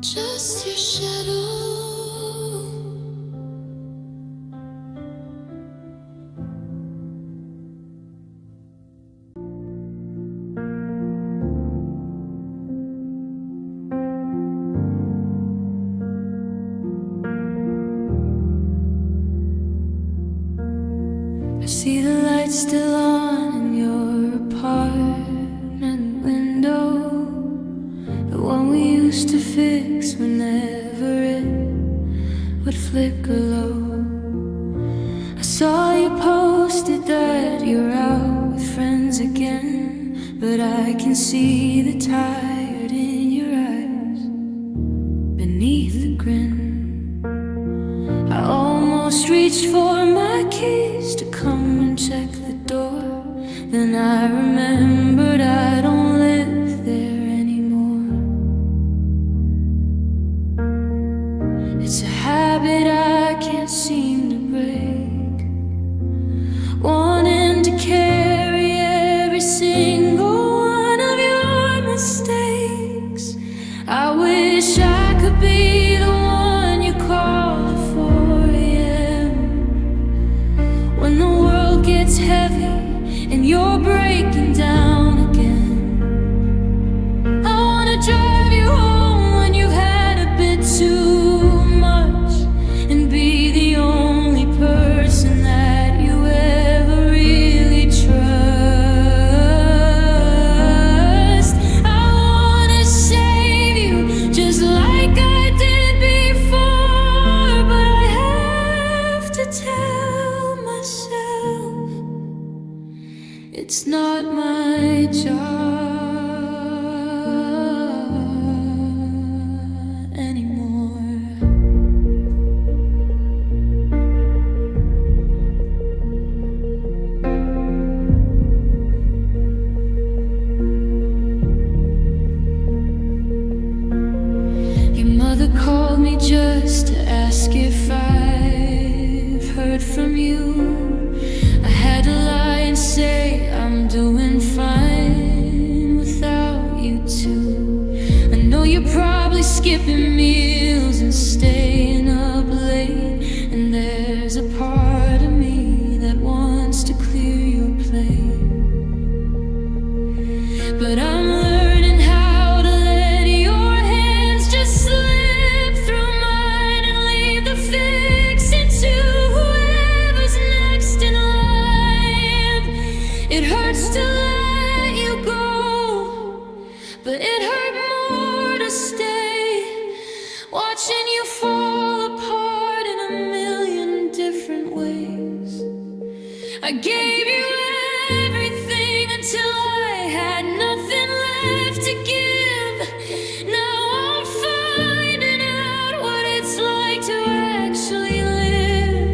just your shadow. I see the lights still on in your apartment window, the one we used to fix whenever it would flicker low. I saw you posted that you're out with friends again, but I can see the tired in your eyes beneath the grin. I almost reached for my keys to come and check the door, then I remembered I don't live there anymore. It's a habit I can't seem to break, wanting to carry every single one of your mistakes. I wish I could be the one you call at 4 a.m. when the world gets heavy and you're breaking down again. I wanna drive you home when you've had a bit too much, and be the only person that you ever really trust. I wanna save you just like I did before, but I have to tell myself it's not my job anymore. Your mother called me just to ask if I've heard from you. I had to lie and say I'm doing fine without you too. I know you're probably skipping meals and staying up late, and there's a part of me that wants to clear your plate. But I'm learning how to let your hands just slip through mine and leave the fixing to whoever's next in line. It hurts to let you go, but it hurt more to stay, watching you fall apart in a million different ways. I gave you everything until I had nothing left to give. Now I'm finding out what it's like to actually live.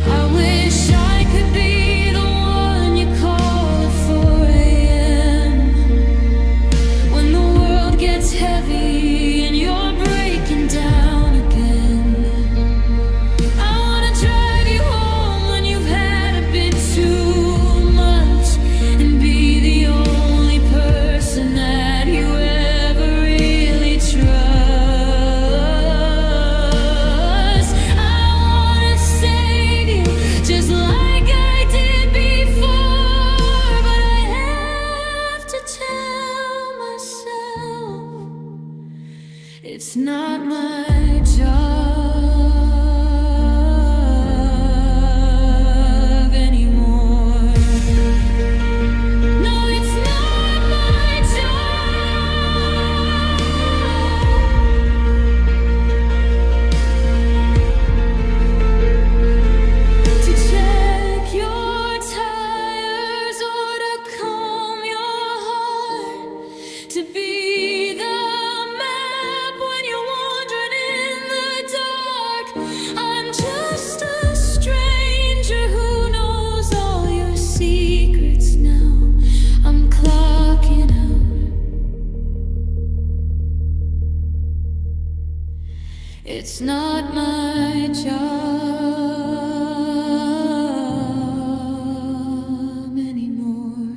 I wish I could be the one you call at 4 a.m. when the world gets heavy and you're breaking down again. I wanna drive you home when you've had a bit too much, and be the only person that you ever really trust. I wanna save you just like I did before, but I have to tell myself it's not my job anymore. No, it's not my job to check your tires or to calm your heart, to be the map when you're wandering in the dark. I'm just a stranger who knows all your secrets now. I'm clocking out. It's not my job anymore.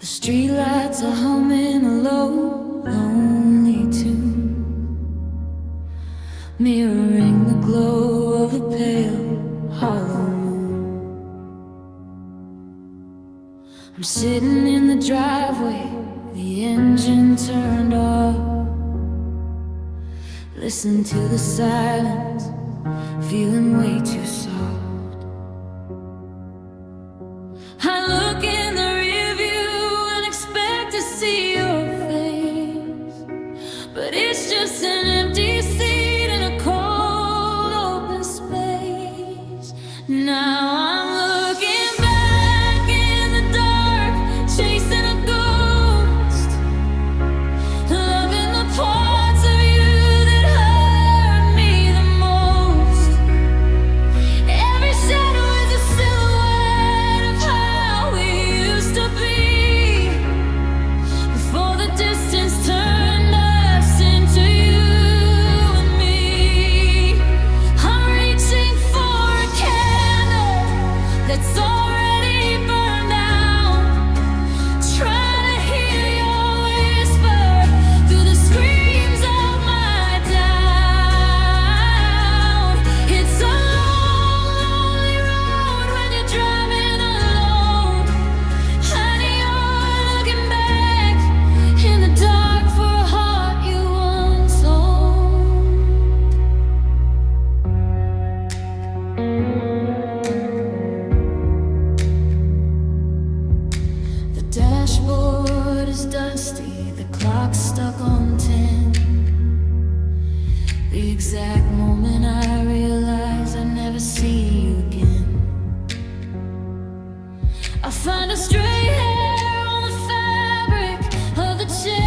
The streetlights are humming a low, lonely tune, mirroring the glow of a pale, hollow moon. I'm sitting in the driveway, the engine turned off. Listen to the silence, feeling way too soft. I look in the rear view and expect to see your face, but it's just an empty seat in a cold open space. Now I'm looking back in the dark, chasing a ghost, loving the parts of you that hurt me the most. Every shadow is a silhouette of how we used to be, before the distance turned us into you and me. I'm reaching for a candle that's already burned out, trying to hear your whisper through the screams of my doubt. It's a long, lonely road when you're driving alone, and you're looking back in the dark for a heart you once owned. The dashboard is dusty, the clock's stuck on 10. The exact moment I realize I never see you again. I find a stray hair on the fabric of the chair,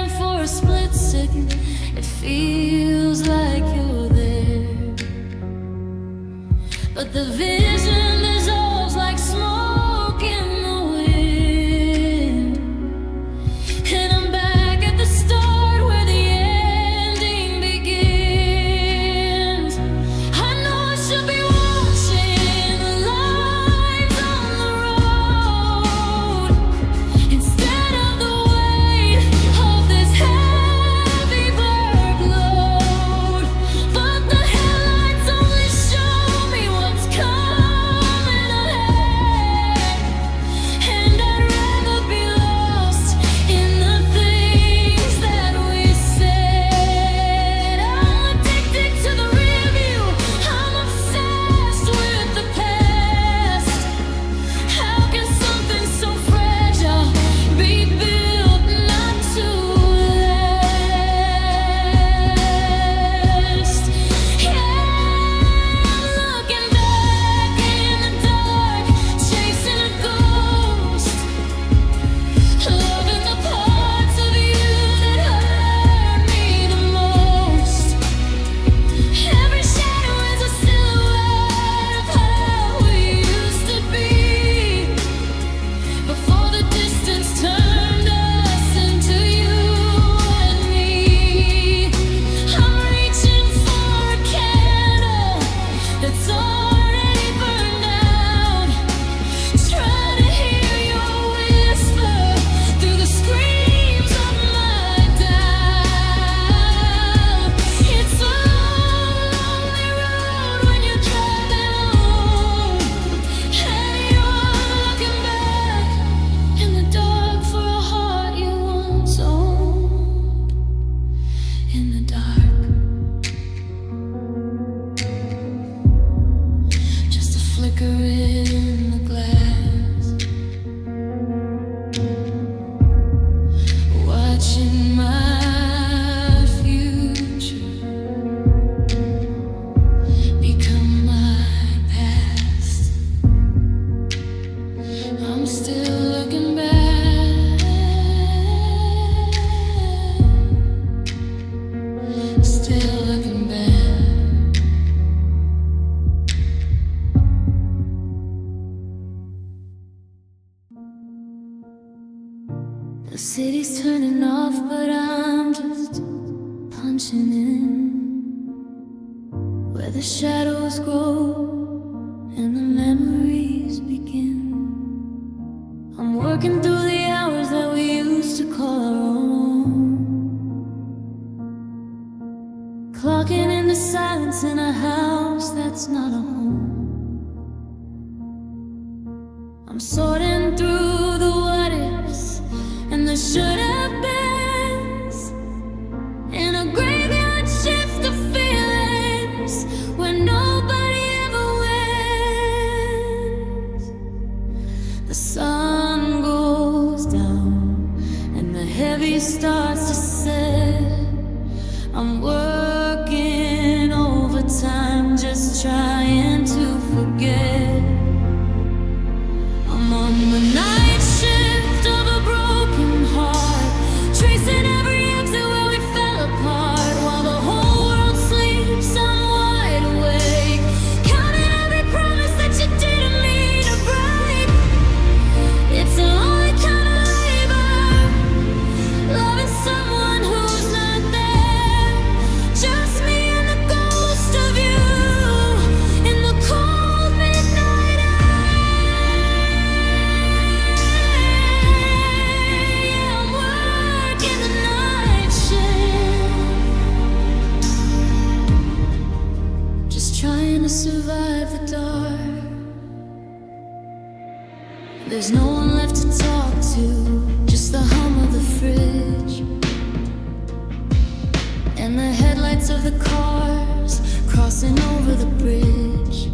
and for a split second it feels like you're there. But the vision dissolves like smoke in the wind, and I'm back at the start where the ending begins. I know I should be watching the lines on the road instead of the weight of this heavy workload, but the headlights only show me what's coming ahead, and I'd rather be lost in the things that we said. I'm addicted to the rear view, I'm obsessed with the past. How can something so fragile be built not to last? Yeah, I'm looking back in the dark, chasing a ghost, loving the parts of you that hurt me the most. Every shadow is a silhouette of how we used to be, before the distance turned us into you and me. I'm reaching for a candle that's already burned out, trying to hear your whisper through the screams of my doubt. It's a long, lonely road when you're driving home, and you're looking back in the dark for a heart you once owned. In the dark, just a flicker in the glass, watching my future become my past. I'm still looking back, still looking back. The city's turning off, but I'm just punching in, where the shadows grow and the memories begin. I'm sorting through the what ifs and the should have beens, in a graveyard shift of feelings where nobody ever wins. The sun goes down and the heavy starts to set. I'm working overtime, just trying to forget. I'm on the night shift of a broken heart, tracing every exit where we fell apart. While the whole world sleeps, I'm wide awake, counting every promise that you didn't mean to break. It's a lonely kind of labor, loving someone who's not there. Just me and the ghost of you in the cold midnight air. Yeah, I'm working the night shift, just trying to survive the dark. There's no one left to talk to, just the hum of the fridge and the headlights of the cars crossing over the bridge.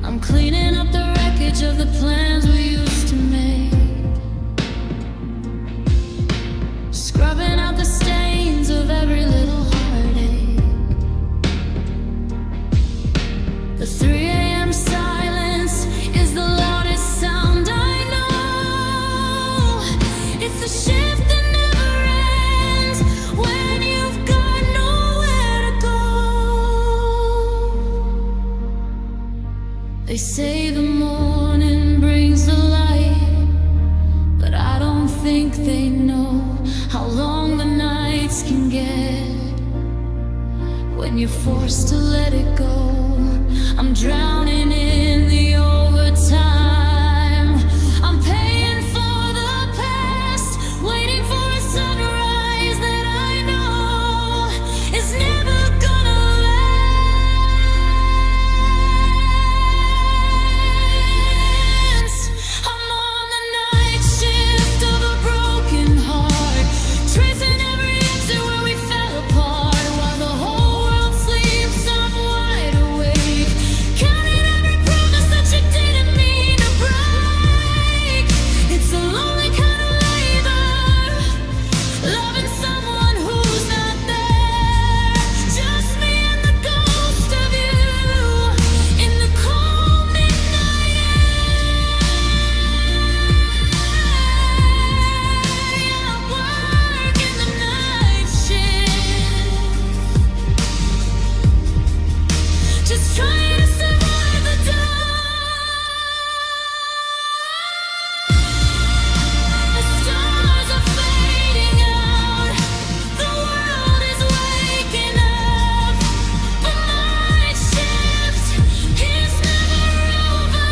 I'm cleaning up the wreckage of the plans we used to make, scrubbing out the stains of every little heartache. The 3 a.m. silence is the loudest sound I know. It's the shift that never ends when you've got nowhere to go. They say the morning brings the light, but I don't think they know how long the nights can get when you're forced to let it go. I'm drowning in the overtime. I'm paying for the past, waiting for a sunrise that I know is never gonna last. I'm on the night shift of a broken heart, tracing every exit where we fell apart. While the whole world sleeps, I'm wide awake, counting every promise that you didn't mean to break. It's a lonely kind of labor, loving someone who's not there. Just me and the ghost of you in the cold midnight air. Yeah, I'm working the night shift, just trying to survive the dark. The stars are fading out, the world is waking up, but my shift is never over.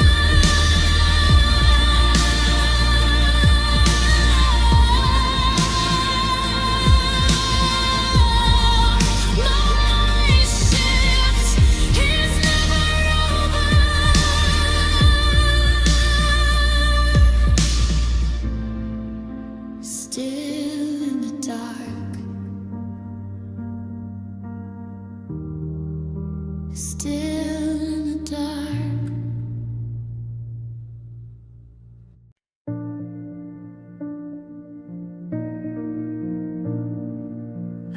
My shift is never over. Still in the dark, still in the dark.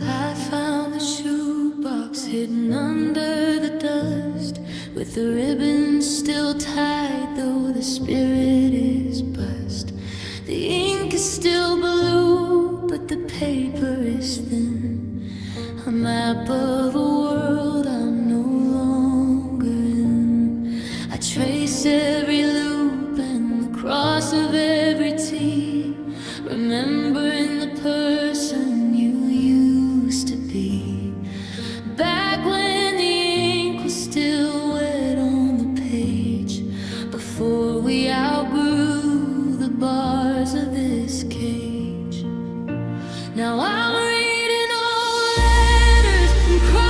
I found the shoebox hidden under the dust, with the ribbons still tied, though the spirit is bust. The ink is still blue, but the paper is thin. A map of a world I'm no longer in. I trace every loop and the cross of every T, remembering the person you used to be. Back when the ink was still wet on the page, before we outgrew the bars of this cage. Now I'm reading old letters and crying.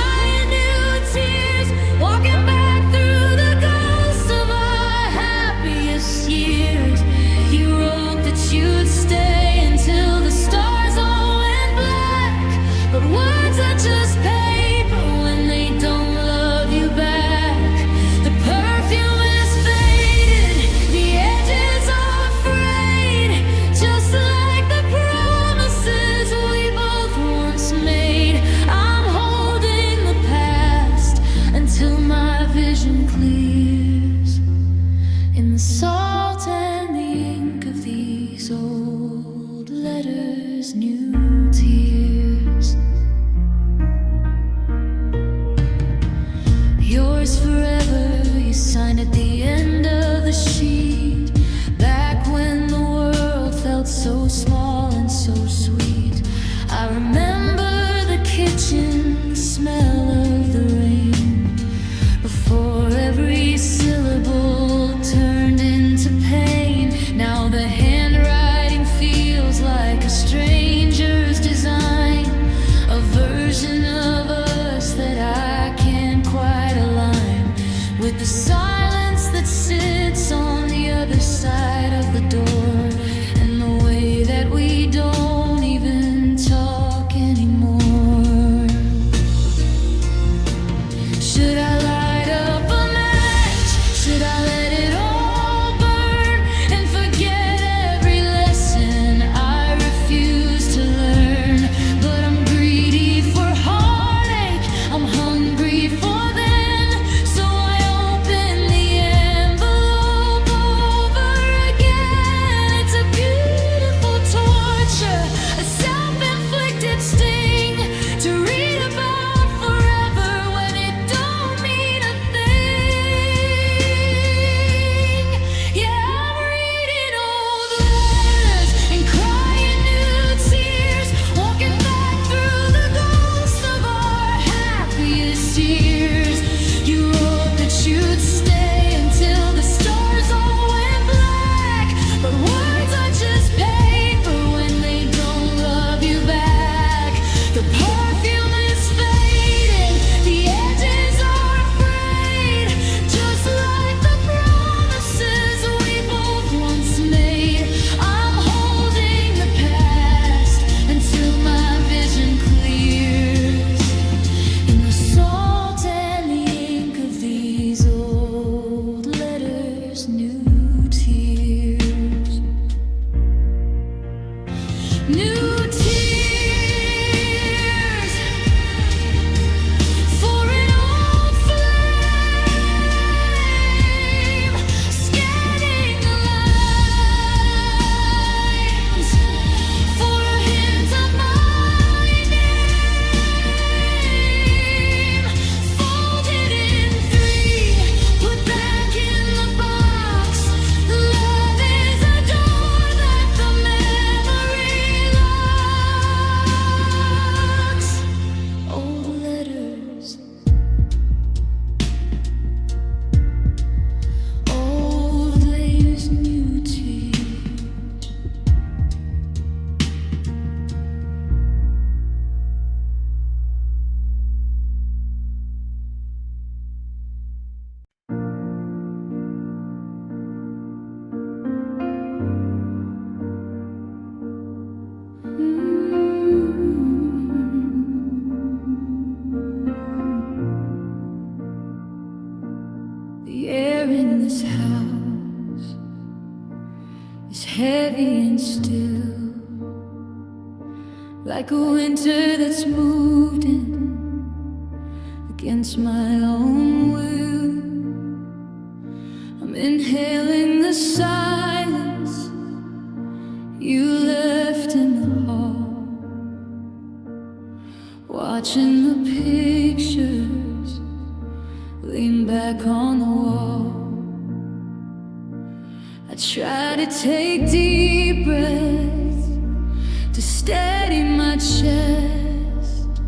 Before every syllable turned into pain. Now the handwriting feels like a stranger's design, a version of us that I can't quite align with the silence that sits on the other side of the door, and the way that we don't even talk anymore. Should I light up a match? Should I let it all burn and forget every lesson I refuse to learn? But I'm greedy for heartache, I'm hungry for then, so I open the envelope over again. It's a beautiful torture, a self-inflicted sting to read about forever when it don't mean a thing. Yeah, I'm reading old letters and crying new tears, walking back through the ghosts of our happiest years. You wrote that you'd stay until the stars all went black, but words are just paper when they don't love you back. The perfume is fading, the edges are frayed, just like the promises we both once made. I'm holding the past until my vision clears in the salt and the ink of these old letters, new tears. New tears for an old flame, scanning the lines for a hint of my name, folded in three, put back in the box. Love is a door that the memory locks. Old letters, old flames, new tears. The air in this house is heavy and still, like a winter that's moved in against my own will. I'm inhaling the silence you left in the hall, watching the pictures lean back on the wall. I try to take deep breaths to steady my chest,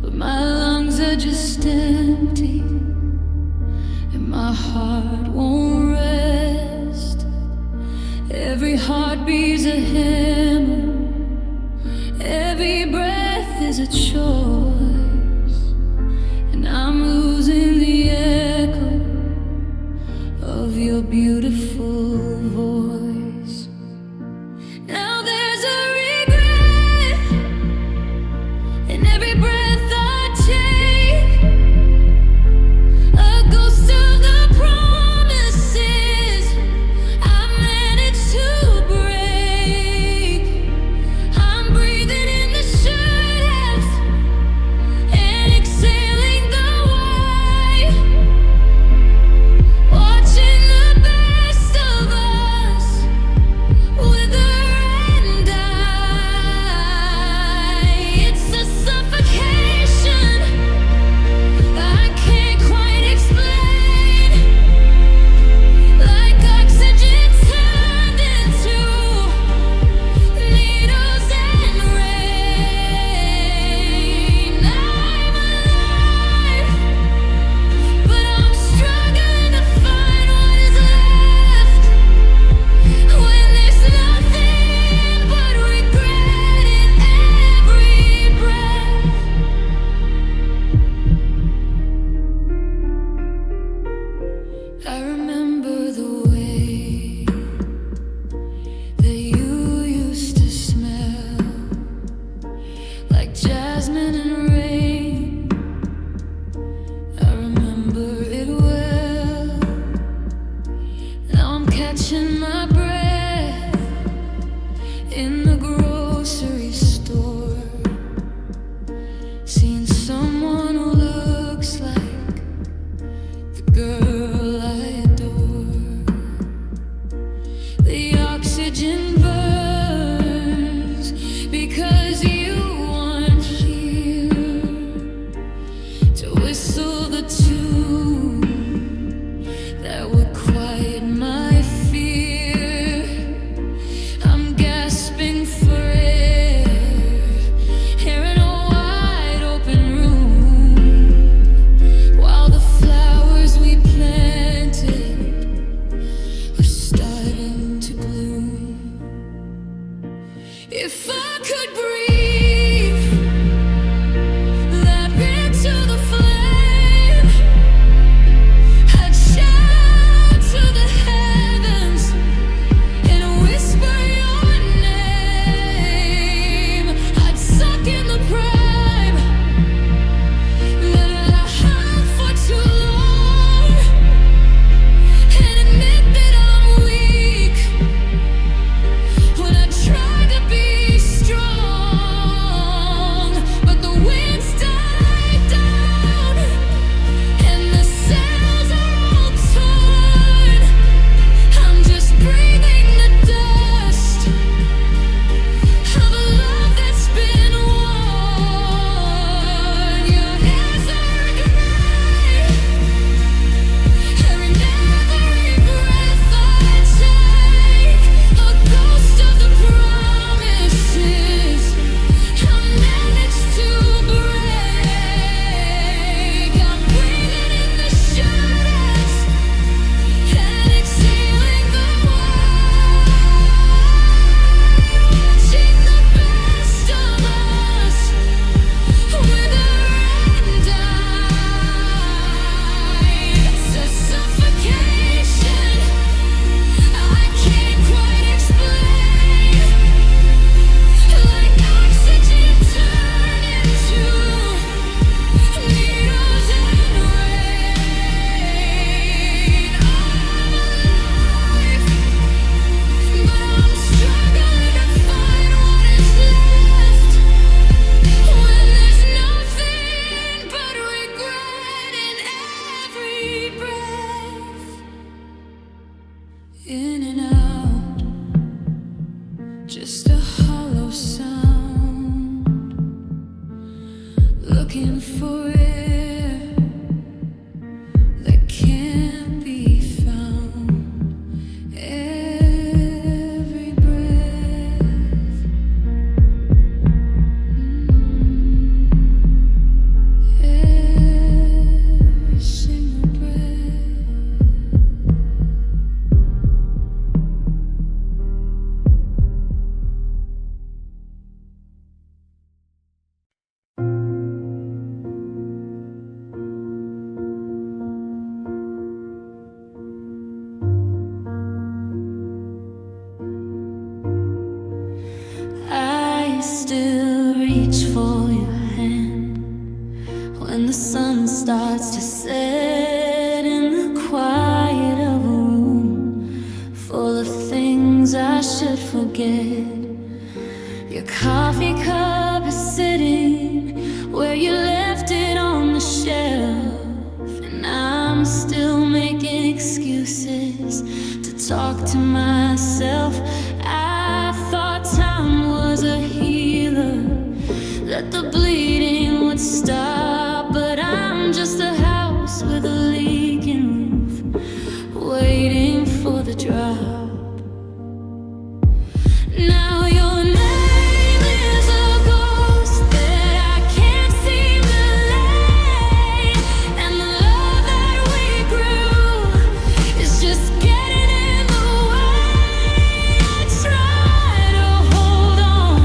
but my lungs are just empty and my heart won't rest. Every heartbeat's a hammer, every breath is a choice, and I'm losing the echo of your beautiful voice. Now there's a regret in every breath I take, a ghost of the promises I managed to break. girl I adore. The oxygen burns because you aren't here to whistle the tune that would quiet my fear. I'm gasping for air here in a wide open room, while the flowers we planted are starting to bloom. If I could breathe, leap into the flame, I'd shout to the heavens and whisper your name. I'd suck in the prime that I had for too long and admit that I'm weak when I tried to be strong. But the winds died down and the sails are all torn. I'm just breathing the dust of a love that's been worn. Your hands are gray, every breath I take, a ghost of the promises I managed to break. I'm breathing in the shadows and exhaling the wild, watching the best of us wither and die. It's a suffocation I can't quite explain, like oxygen turned into needles and rain. I'm alive, but I'm struggling to find what is left when there's nothing but regret in every breath. In and out, just a hollow sound, looking for air that can't be found. Every breath, every single breath. I still reach for your hand when the sun starts to set in the quiet of a room full of things I should forget. Your coffee cup is sitting where you left it on the shelf, and I'm still making excuses to talk to myself. I thought time was a healer, that the bleeding would stop, but I'm just a house with a leaking roof, waiting for the drop. Now your name is a ghost that I can't seem to lay, and the love that we grew is just getting in the way. I try to hold on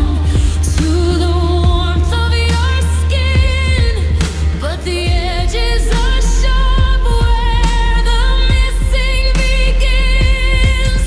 to the warmth of your skin, but the edges are sharp where the missing begins.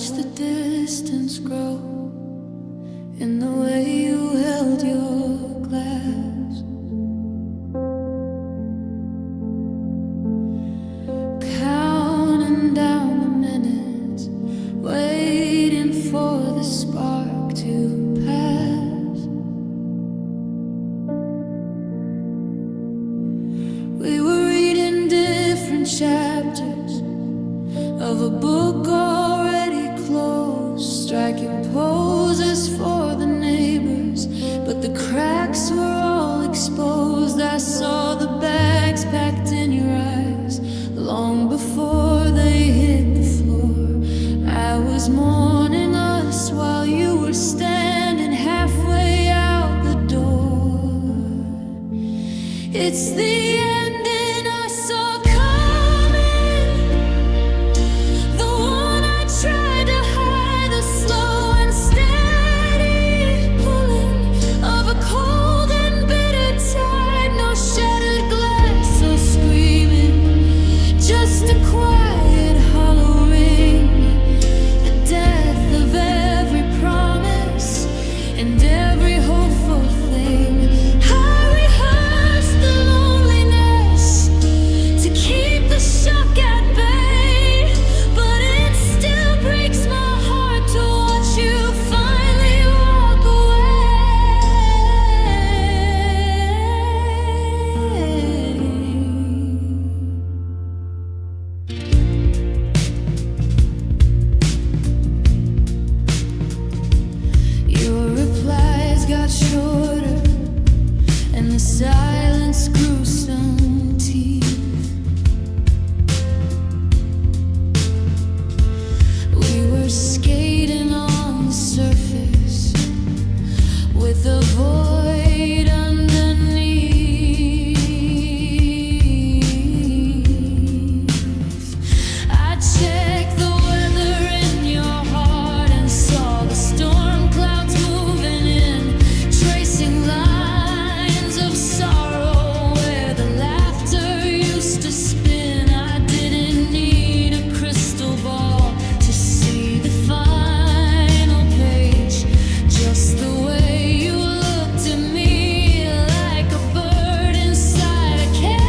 watch the distance grow in the way you held your glass. Counting down the minutes, waiting for the spark to pass. We were reading different chapters of a book already closed, striking poses for the neighbors, but the cracks were all exposed. I saw the bags packed in your eyes long before they hit the floor. I was mourning us while you were standing halfway out the door. It's the ending I saw coming, the one I tried to hide, the slow and steady pulling of a cold and bitter tide. No shattered glass or screaming, just a quiet hollow ring, the death of every promise and every hopeful thing. I rehearsed the loneliness to keep the shock at bay, but it still breaks my heart to watch you finally walk away. Your replies got shorter and the silence grew some teeth. We were skating on the surface with a void underneath. I checked the weather in your heart and saw the storm clouds moving in, tracing lines of sorrow where the laughter used to spin. I didn't need a crystal ball to see the final page, just the way you looked at me like a bird inside a cage.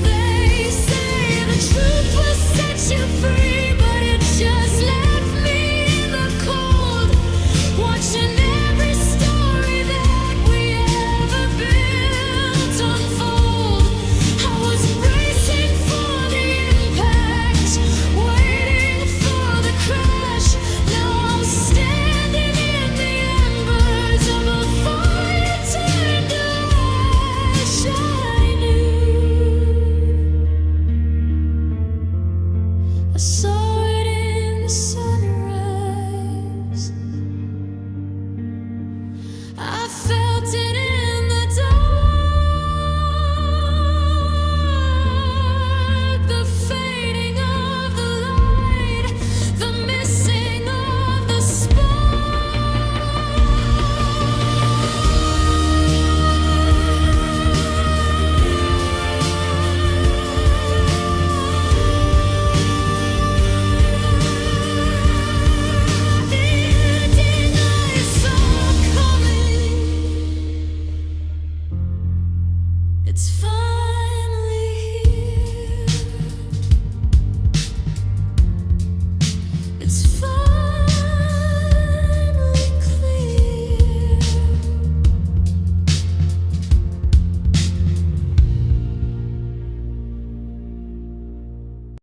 They say the truth will set you free, but it just left me in the cold, watching every story that we ever built unfold. I was bracing for the impact, waiting for the crash. Now I'm standing in the embers of a fire turned to ash. I saw it in the sunrise. I felt it in the dark, the fading of the light, the missing of the the ending I saw coming. It's fine.